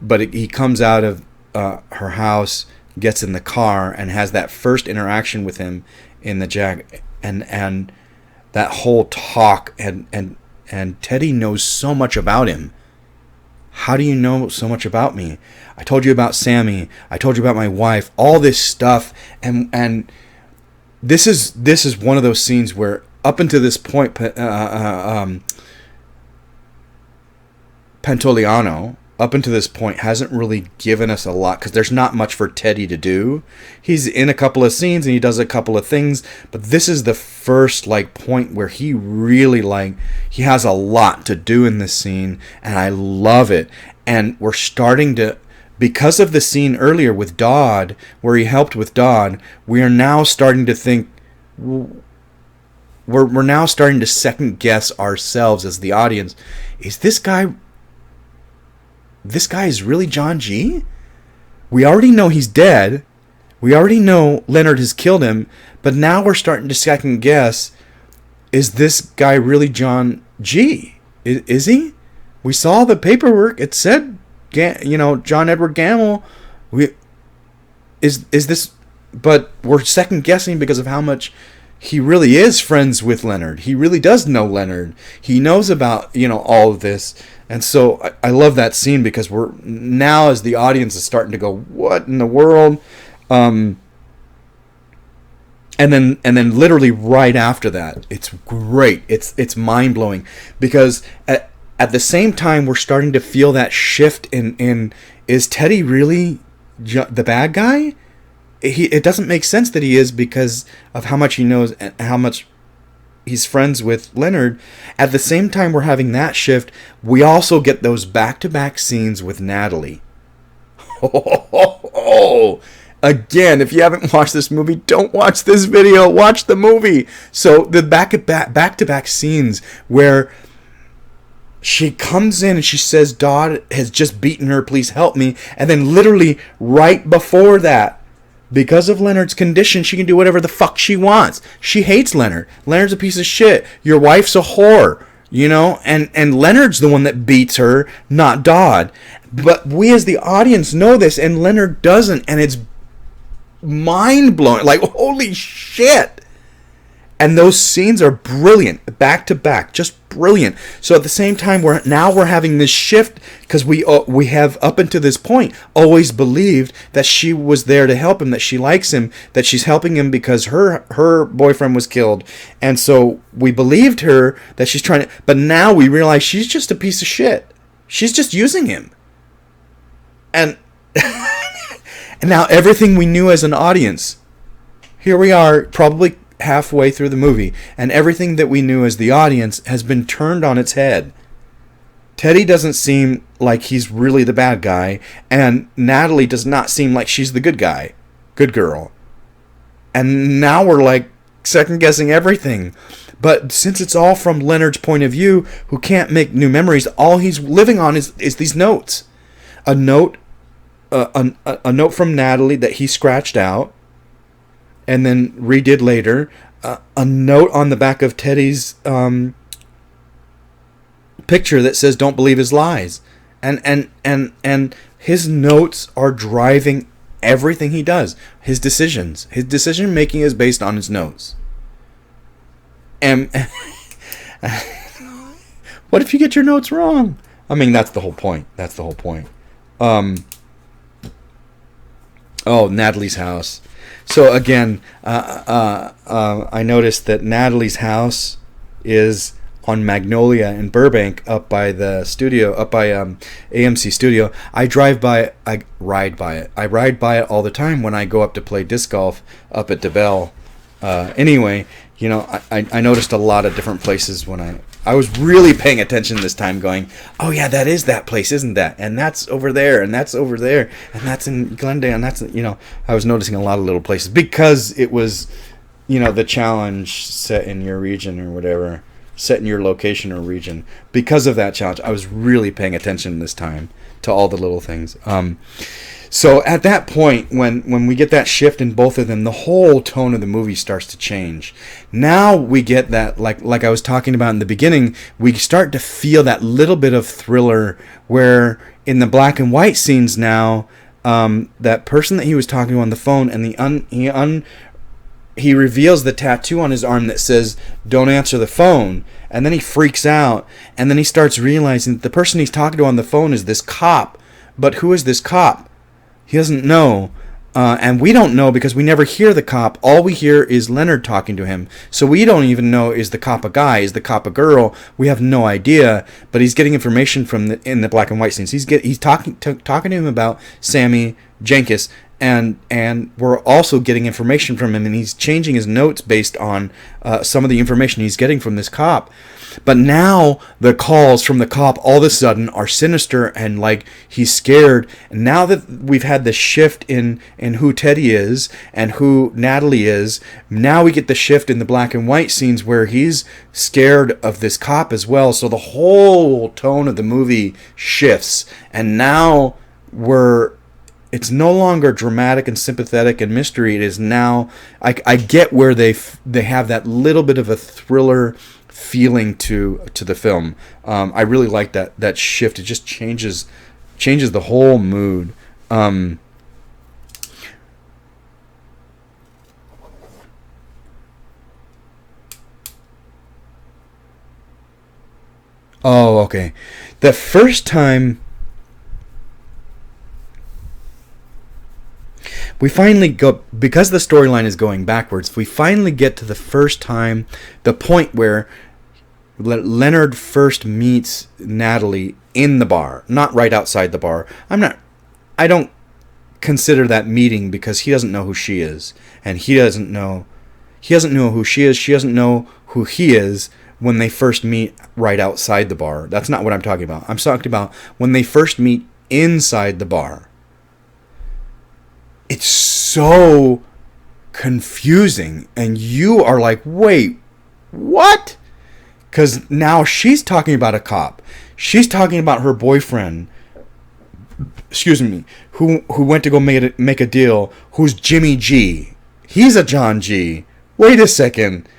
But he comes out of her house, gets in the car, and has that first interaction with him in the Jag. And that whole talk, and Teddy knows so much about him. How do you know so much about me? I told you about Sammy. I told you about my wife. All this stuff, and this is one of those scenes where up until this point, Pantoliano, up until this point, hasn't really given us a lot because there's not much for Teddy to do. He's in a couple of scenes and he does a couple of things, but this is the first point where he really he has a lot to do in this scene, and I love it. And we're starting to, because of the scene earlier with Dodd, where he helped with Dodd, we are now starting to think, we're now starting to second guess ourselves as the audience. Is this guy is really John G? We already know he's dead. We already know Leonard has killed him. But now we're starting to second guess, is this guy really John G? Is he? We saw the paperwork. It said, John Edward Gamble. Is this... But we're second guessing because of how much he really is friends with Leonard. He really does know Leonard. He knows about, all of this. And so I love that scene because we're now, as the audience is starting to go, what in the world? And then literally right after that, it's great. It's mind blowing because at the same time, we're starting to feel that shift in is Teddy really the bad guy? It doesn't make sense that he is because of how much he knows and how much he's friends with Leonard. At the same time we're having that shift, we also get those back-to-back scenes with Natalie. Again, if you haven't watched this movie, don't watch this video. Watch the movie. So the back-to-back scenes where she comes in and she says, Dodd has just beaten her, please help me. And then literally right before that, because of Leonard's condition, she can do whatever the fuck she wants. She hates Leonard. Leonard's a piece of shit. Your wife's a whore. You know, and Leonard's the one that beats her, not Dodd. But we as the audience know this, and Leonard doesn't, and it's mind-blowing. Like, holy shit. And those scenes are brilliant, back to back, just brilliant. So at the same time, we're having this shift because we have up until this point always believed that she was there to help him, that she likes him, that she's helping him because her boyfriend was killed, and so we believed her that she's trying to. But now we realize she's just a piece of shit. She's just using him, and and now everything we knew as an audience, here we are, probably halfway through the movie, and everything that we knew as the audience has been turned on its head. Teddy doesn't seem like he's really the bad guy, and Natalie does not seem like she's the good girl. And now we're like second guessing everything. But since it's all from Leonard's point of view, who can't make new memories, all he's living on is these notes. A note from Natalie that he scratched out and then redid later, a note on the back of Teddy's picture that says "Don't believe his lies," and his notes are driving everything he does. His decision making is based on his notes. And what if you get your notes wrong? I mean, that's the whole point. Natalie's house. So again, I noticed that Natalie's house is on Magnolia in Burbank, up by the studio, up by AMC Studio. I ride by it all the time when I go up to play disc golf up at DeBell. Anyway, you know, I noticed a lot of different places when I was really paying attention this time, going, oh yeah, that is that place, isn't that? And that's over there, and that's over there, and that's in Glendale, and that's, you know, I was noticing a lot of little places because it was, you know, the challenge set in your region or whatever, set in your location or region. Because of that challenge, I was really paying attention this time to all the little things. So at that point, when we get that shift in both of them, the whole tone of the movie starts to change. Now we get that, like I was talking about in the beginning, we start to feel that little bit of thriller where in the black and white scenes now, that person that he was talking to on the phone, and he reveals the tattoo on his arm that says, "Don't answer the phone." And then he freaks out, and then he starts realizing that the person he's talking to on the phone is this cop. But who is this cop? He doesn't know, and we don't know because we never hear the cop. All we hear is Leonard talking to him. So we don't even know, is the cop a guy? Is the cop a girl? We have no idea, but he's getting information from in the black and white scenes. He's talking to him about Sammy Jenkins, and we're also getting information from him, and he's changing his notes based on some of the information he's getting from this cop. But now the calls from the cop all of a sudden are sinister and like he's scared. And now that we've had the shift in who Teddy is and who Natalie is, now we get the shift in the black and white scenes where he's scared of this cop as well. So the whole tone of the movie shifts, and now it's no longer dramatic and sympathetic and mystery. It is now, I get where they have that little bit of a thriller feeling to the film. I really like that shift. It just changes the whole mood. Oh, okay. The first time we finally go, because the storyline is going backwards, we finally get to the first time, the point where Leonard first meets Natalie in the bar, not right outside the bar. I don't consider that meeting because he doesn't know who she is, and he doesn't know who she is. She doesn't know who he is when they first meet right outside the bar. That's not what I'm talking about. I'm talking about when they first meet inside the bar. It's so confusing, and you are like, wait, what? Because now she's talking about a cop. She's talking about her boyfriend, who went to go make a deal, who's Jimmy G. He's a John G. Wait a second.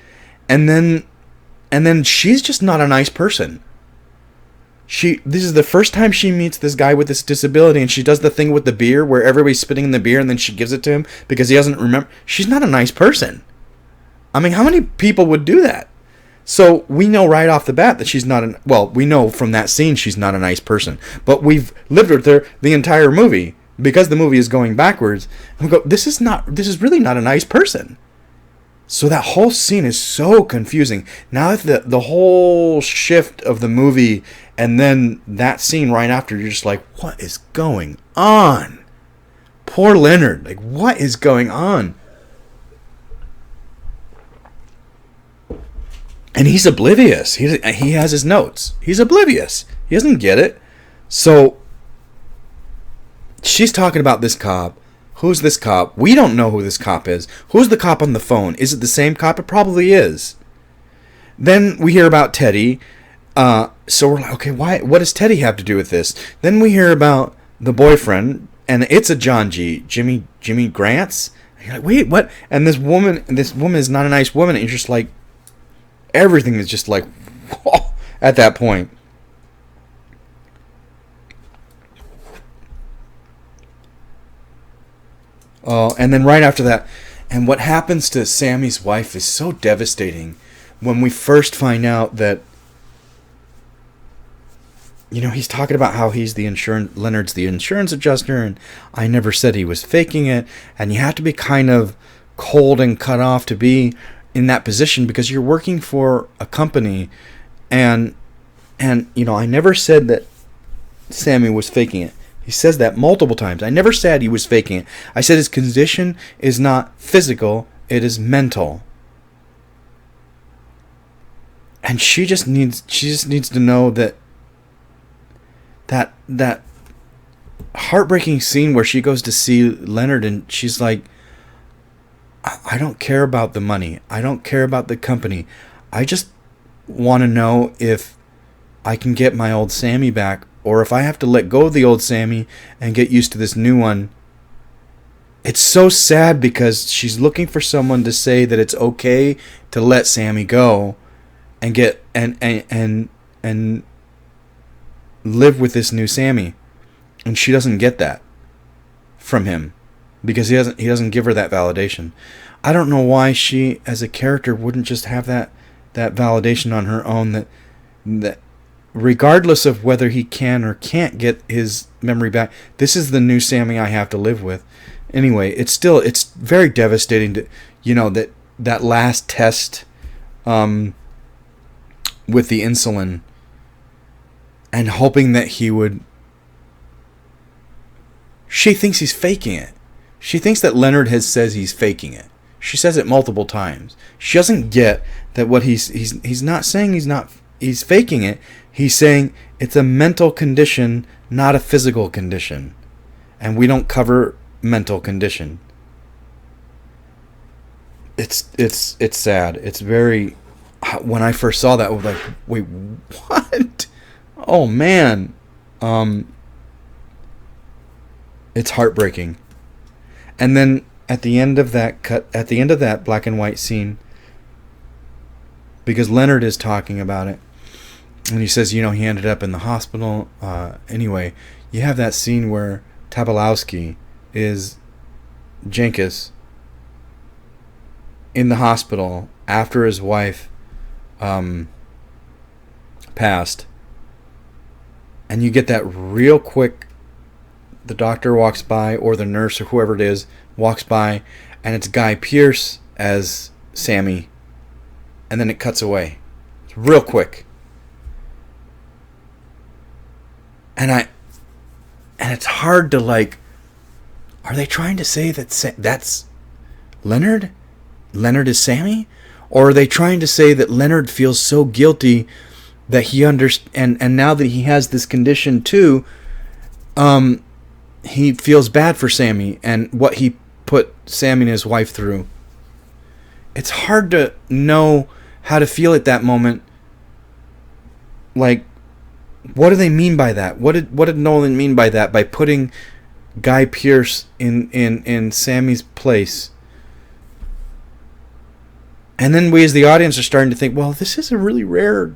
And then she's just not a nice person. This is the first time she meets this guy with this disability, and she does the thing with the beer where everybody's spitting in the beer and then she gives it to him because he doesn't remember. She's not a nice person. I mean, how many people would do that? So we know right off the bat that she's not we know from that scene she's not a nice person. But we've lived with her the entire movie because the movie is going backwards. And we go, this is really not a nice person. So that whole scene is so confusing. Now that the whole shift of the movie and then that scene right after, you're just like, what is going on? Poor Leonard. Like, what is going on? And he's oblivious. He has his notes. He's oblivious. He doesn't get it. So she's talking about this cop. Who's this cop? We don't know who this cop is. Who's the cop on the phone? Is it the same cop? It probably is. Then we hear about Teddy. So we're like, okay, what does Teddy have to do with this? Then we hear about the boyfriend, and it's a John G. Jimmy Grants. And you're like, wait, what? And this woman is not a nice woman. And you're just like, everything is just like, whoa, at that point. Oh, and then right after that, and what happens to Sammy's wife is so devastating when we first find out that, he's talking about how Leonard's the insurance adjuster, and I never said he was faking it, and you have to be kind of cold and cut off to be in that position because you're working for a company, and I never said that Sammy was faking it. He says that multiple times. I never said he was faking it. I said his condition is not physical, it is mental. And she just needs to know that heartbreaking scene where she goes to see Leonard and she's like, I don't care about the money. I don't care about the company. I just want to know if I can get my old Sammy back, or if I have to let go of the old Sammy and get used to this new one. It's so sad because she's looking for someone to say that it's okay to let Sammy go and get and live with this new Sammy. And she doesn't get that from him because he doesn't give her that validation. I don't know why she as a character wouldn't just have that validation on her own that regardless of whether he can or can't get his memory back, this is the new Sammy I have to live with. Anyway, it's very devastating to, that last test with the insulin and hoping that he would. She thinks he's faking it. She thinks that Leonard says he's faking it. She says it multiple times. She doesn't get that what he's not saying he's faking it. He's saying it's a mental condition, not a physical condition. And we don't cover mental condition. It's sad. It's very. When I first saw that, I was like, wait, what? Oh man. It's heartbreaking. And then at the end of that black and white scene, because Leonard is talking about it, and he says, he ended up in the hospital. Anyway, you have that scene where Tobolowsky is Jenkins in the hospital after his wife passed. And you get that real quick. The doctor walks by, or the nurse, or whoever it is, walks by, and it's Guy Pearce as Sammy. And then it cuts away. It's real quick. And it's hard to like, are they trying to say that that's Leonard? Leonard is Sammy? Or are they trying to say that Leonard feels so guilty that he and now that he has this condition too, he feels bad for Sammy and what he put Sammy and his wife through. It's hard to know how to feel at that moment. Like, what do they mean by that? What did Nolan mean by that? By putting Guy Pearce in Sammy's place? And then we as the audience are starting to think, well, this is a really rare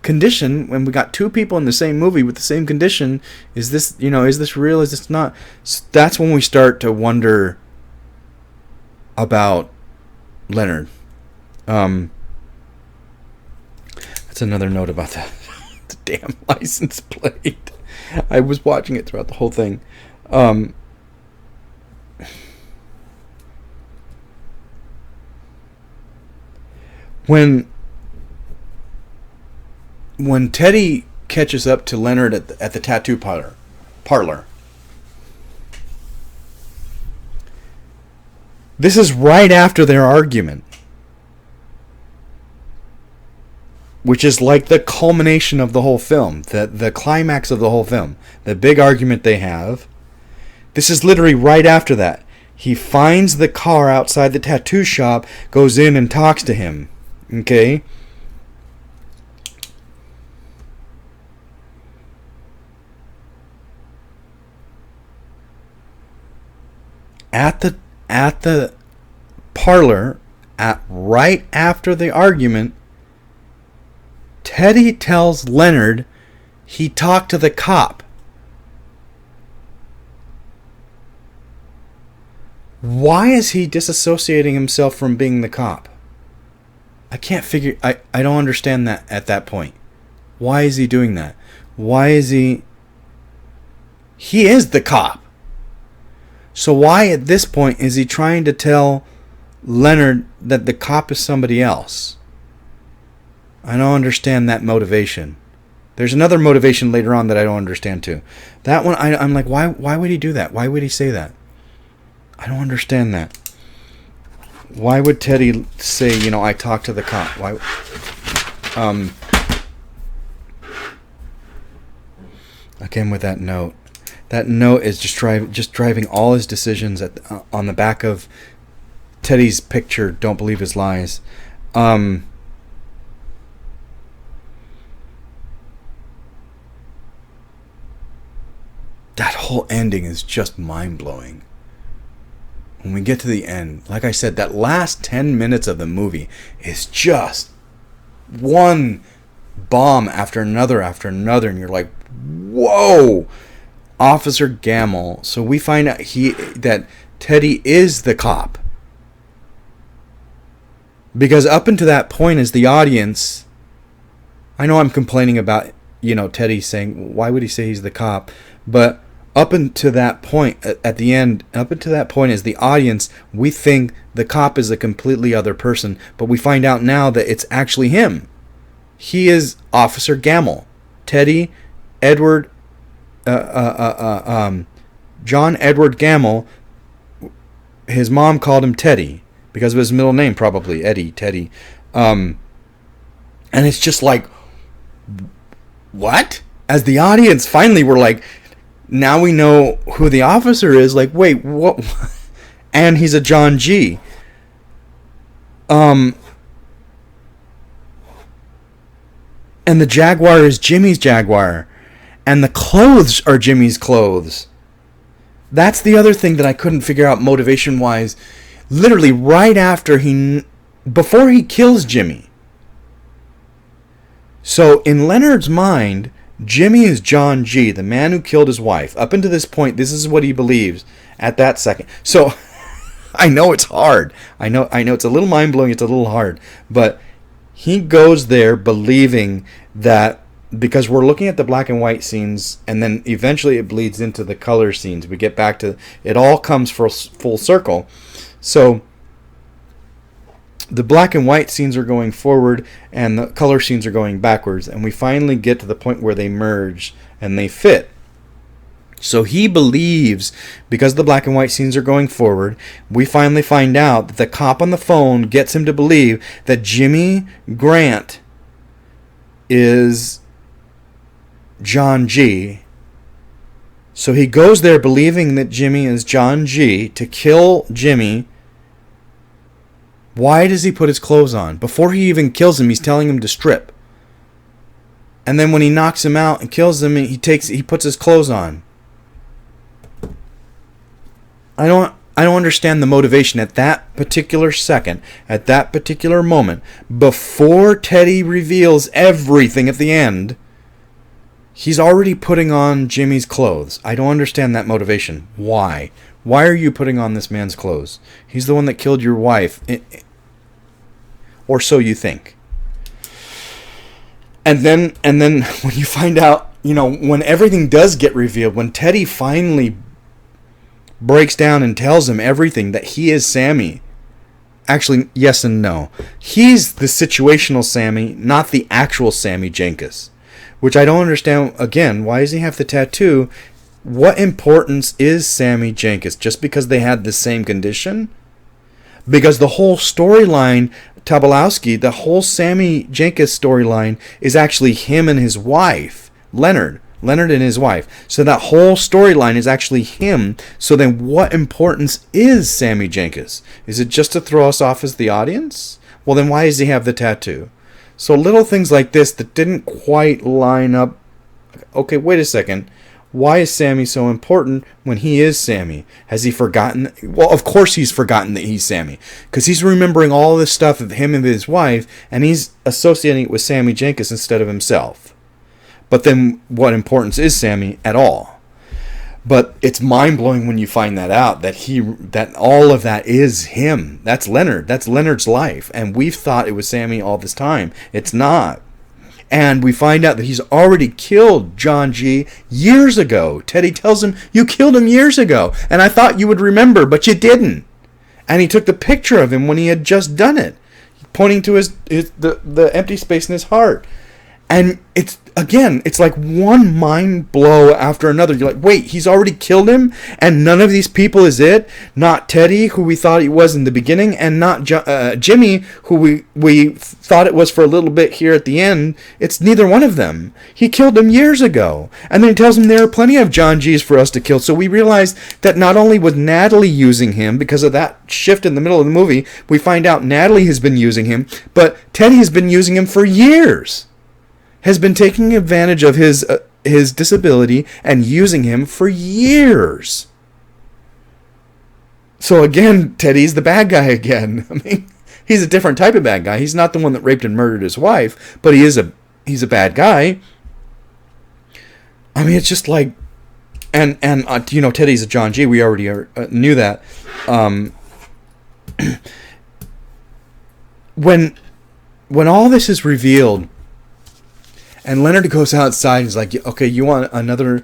condition when we got two people in the same movie with the same condition. Is this real? Is this not? So that's when we start to wonder about Leonard. That's another note about that. The damn license plate. I was watching it throughout the whole thing. When Teddy catches up to Leonard at the tattoo parlor, this is right after their argument, which is like the culmination of the whole film, the climax of the whole film, the big argument they have. This is literally right after that. He finds the car outside the tattoo shop, goes in and talks to him. Okay? At the parlor, right after the argument, Teddy tells Leonard he talked to the cop. Why is he disassociating himself from being the cop? I can't figure... I don't understand that at that point. Why is he doing that? Why is he... He is the cop. So why at this point is he trying to tell Leonard that the cop is somebody else? I don't understand that motivation. There's another motivation later on that I don't understand too. That one, I'm like, why would he do that? Why would he say that? I don't understand that. Why would Teddy say, I talked to the cop? Why? Again with that note. That note is just driving all his decisions on the back of Teddy's picture. Don't believe his lies. That whole ending is just mind-blowing. When we get to the end, like I said, that last 10 minutes of the movie is just one bomb after another, and you're like, whoa! Officer Gamble. So we find out that Teddy is the cop. Because up until that point as the audience, I know I'm complaining about, Teddy saying, why would he say he's the cop? But up until that point, at the end, up until that point as the audience, we think the cop is a completely other person. But we find out now that it's actually him. He is Officer Gamble. Teddy, John Edward Gamble. His mom called him Teddy because of his middle name, probably Teddy. And it's just like, what? As the audience finally were like, now we know who the officer is. Like, wait, what? And he's a John G. And the Jaguar is Jimmy's Jaguar. And the clothes are Jimmy's clothes. That's the other thing that I couldn't figure out motivation-wise. Literally right after before he kills Jimmy. So in Leonard's mind, Jimmy is John G., the man who killed his wife. Up until this point, this is what he believes at that second. So I know it's hard. I know it's a little mind-blowing. It's a little hard. But he goes there believing that, because we're looking at the black and white scenes, and then eventually it bleeds into the color scenes. We get back to, it all comes full circle. So the black and white scenes are going forward and the color scenes are going backwards, and we finally get to the point where they merge and they fit. So he believes, because the black and white scenes are going forward, we finally find out that the cop on the phone gets him to believe that Jimmy Grant is John G. So he goes there believing that Jimmy is John G. to kill Jimmy. Why does he put his clothes on? Before he even kills him, he's telling him to strip. And then when he knocks him out and kills him, he puts his clothes on. I don't understand the motivation at that particular second, at that particular moment, before Teddy reveals everything at the end. He's already putting on Jimmy's clothes. I don't understand that motivation. Why? Why are you putting on this man's clothes? He's the one that killed your wife. Or so you think. And then when you find out, when everything does get revealed, when Teddy finally breaks down and tells him everything, that he is Sammy. Actually, yes and no. He's the situational Sammy, not the actual Sammy Jenkins. Which I don't understand. Again, why does he have the tattoo? What importance is Sammy Jenkins? Just because they had the same condition? Because the whole storyline, Tobolowsky, the whole Sammy Jenkins storyline is actually him and his wife, Leonard and his wife. So that whole storyline is actually him. So then what importance is Sammy Jenkins? Is it just to throw us off as the audience? Well, then why does he have the tattoo? So little things like this that didn't quite line up. Okay, wait a second. Why is Sammy so important when he is Sammy? Has he forgotten? Well, of course he's forgotten that he's Sammy. Because he's remembering all this stuff of him and his wife, and he's associating it with Sammy Jenkins instead of himself. But then what importance is Sammy at all? But it's mind-blowing when you find that out, that all of that is him. That's Leonard. That's Leonard's life. And we've thought it was Sammy all this time. It's not. And we find out that he's already killed John G. years ago. Teddy tells him, you killed him years ago. And I thought you would remember, but you didn't. And he took the picture of him when he had just done it, pointing to the empty space in his heart. And it's like one mind blow after another. You're like, wait, he's already killed him? And none of these people is it? Not Teddy, who we thought he was in the beginning, and not Jimmy, who we thought it was for a little bit here at the end. It's neither one of them. He killed him years ago. And then he tells him there are plenty of John G's for us to kill. So we realize that not only was Natalie using him, because of that shift in the middle of the movie, we find out Natalie has been using him, but Teddy has been using him for years. Has been taking advantage of his disability and using him for years. So again, Teddy's the bad guy again. I mean, he's a different type of bad guy. He's not the one that raped and murdered his wife, but he's a bad guy. I mean, it's just like, and Teddy's a John G. We already knew that. When all this is revealed, and Leonard goes outside and is like, okay, you want another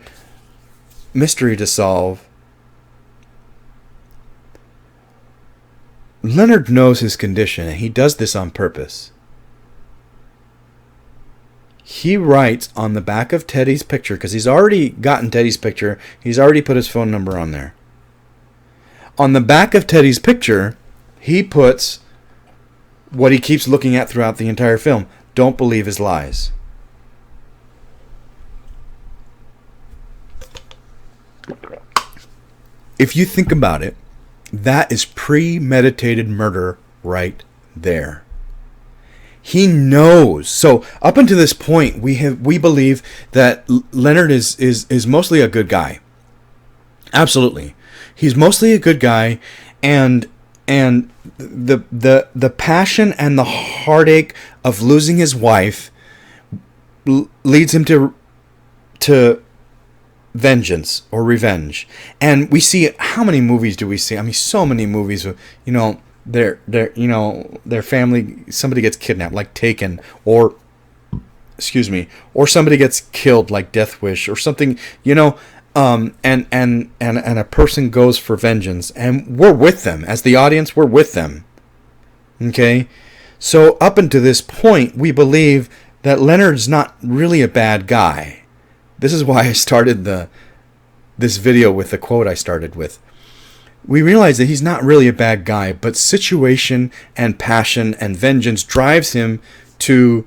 mystery to solve? Leonard knows his condition, and he does this on purpose. He writes on the back of Teddy's picture, because he's already gotten Teddy's picture, he's already put his phone number on there. On the back of Teddy's picture, he puts what he keeps looking at throughout the entire film. Don't believe his lies. If you think about it, that is premeditated murder right there. He knows. So up until this point, we believe that Leonard is mostly a good guy. Absolutely, he's mostly a good guy, and the passion and the heartache of losing his wife leads him to vengeance or revenge. And we see, how many movies do we see? I mean, so many movies with, their family, somebody gets kidnapped, like Taken, or somebody gets killed, like Death Wish, or something, and a person goes for vengeance, and we're with them as the audience. We're with them. Okay? So up until this point, we believe that Leonard's not really a bad guy. This is why I started this video with the quote I started with. We realize that he's not really a bad guy, but situation and passion and vengeance drives him to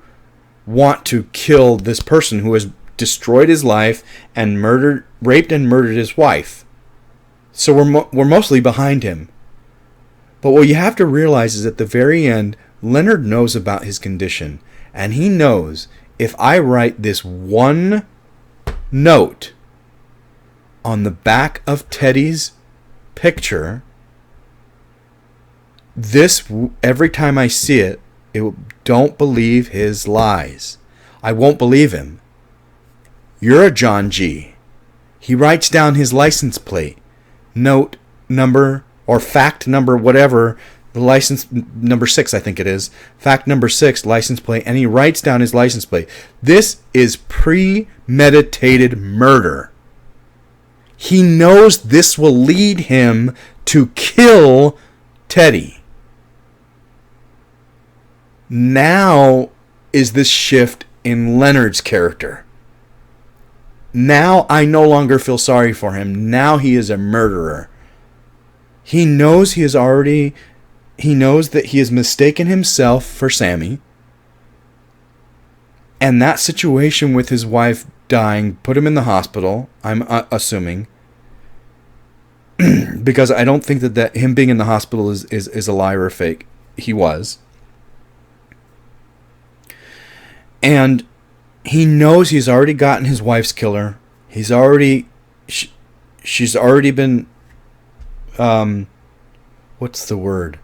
want to kill this person who has destroyed his life and raped and murdered his wife. So we're mostly behind him. But what you have to realize is at the very end, Leonard knows about his condition, and he knows if I write this one note on the back of Teddy's picture, every time I see it, don't believe his lies. I won't believe him. You're a John G. He writes down his license plate, note number or fact number, whatever, the license number 6, I think it is. Fact number 6, license plate, and he writes down his license plate. This is premeditated murder. He knows this will lead him to kill Teddy. Now is this shift in Leonard's character. Now I no longer feel sorry for him. Now he is a murderer. He knows that he has mistaken himself for Sammy. And that situation with his wife dying put him in the hospital, I'm assuming. Because I don't think that him being in the hospital is a lie or a fake. He was. And he knows he's already gotten his wife's killer. She's already been, what's the word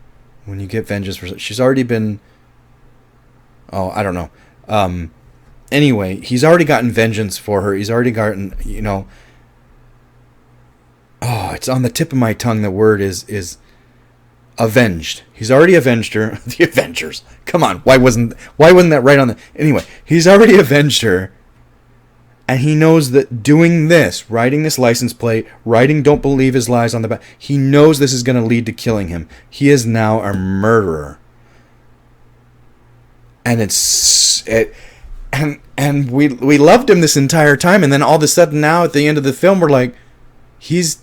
when you get vengeance for? She's already been, I don't know. Anyway, he's already gotten vengeance for her. He's already gotten, it's on the tip of my tongue. The word is avenged. He's already avenged her. The Avengers. Come on. Why wasn't that right on the... Anyway, he's already avenged her. And he knows that doing this, writing this license plate, writing don't believe his lies on the back, he knows this is going to lead to killing him. He is now a murderer. And and we loved him this entire time, and then all of a sudden now at the end of the film we're like, he's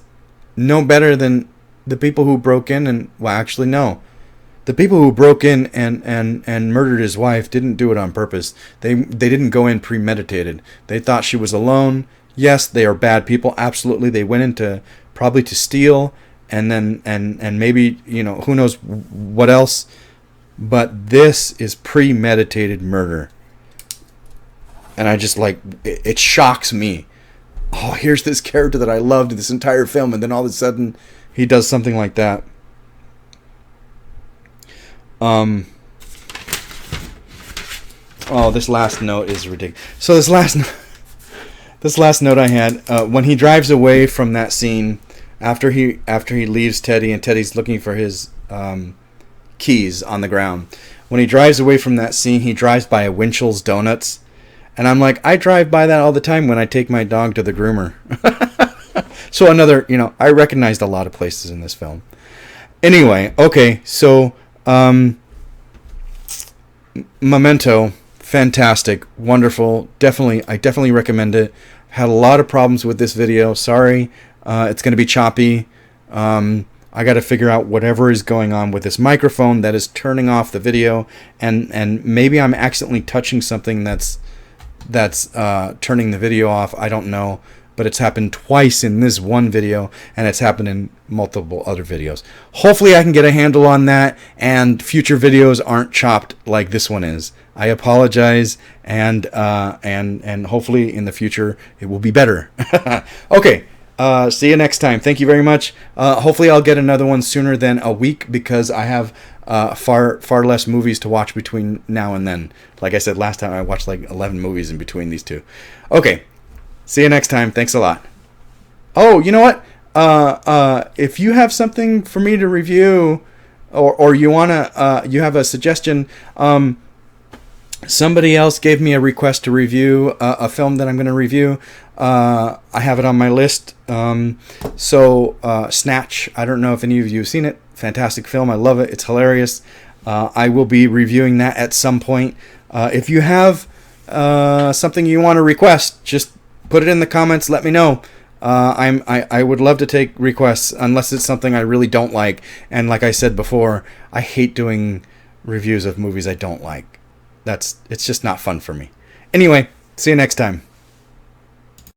no better than the people who broke in and... Well, actually, no. The people who broke in and murdered his wife didn't do it on purpose. They didn't go in premeditated. They thought she was alone. Yes, they are bad people. Absolutely. They went in probably to steal, and then and maybe, who knows what else. But this is premeditated murder. And I just it shocks me. Oh, here's this character that I loved this entire film, and then all of a sudden he does something like that. This last note is ridiculous. So this last note I had, when he drives away from that scene, after he leaves Teddy and Teddy's looking for his keys on the ground. When he drives away from that scene, he drives by a Winchell's Donuts. And I'm like, I drive by that all the time when I take my dog to the groomer. So another, I recognized a lot of places in this film. Anyway, okay, so Memento, fantastic, wonderful. I definitely recommend it. Had a lot of problems with this video. Sorry, it's going to be choppy. I got to figure out whatever is going on with this microphone that is turning off the video, and maybe I'm accidentally touching something that's turning the video off. I don't know, but it's happened twice in this one video, and it's happened in multiple other videos. Hopefully I can get a handle on that, and future videos aren't chopped like this one is. I apologize, and hopefully in the future it will be better. Okay, see you next time. Thank you very much. Hopefully I'll get another one sooner than a week, because I have far less movies to watch between now and then. Like I said last time, I watched 11 movies in between these two. Okay, see you next time. Thanks a lot. Oh, you know what? If you have something for me to review, or you you have a suggestion, somebody else gave me a request to review a film that I'm going to review. I have it on my list. Snatch. I don't know if any of you have seen it. Fantastic film. I love it. It's hilarious. I will be reviewing that at some point. If you have something you want to request, just put it in the comments. Let me know. I would love to take requests unless it's something I really don't like. And like I said before, I hate doing reviews of movies I don't like. It's just not fun for me. Anyway, see you next time.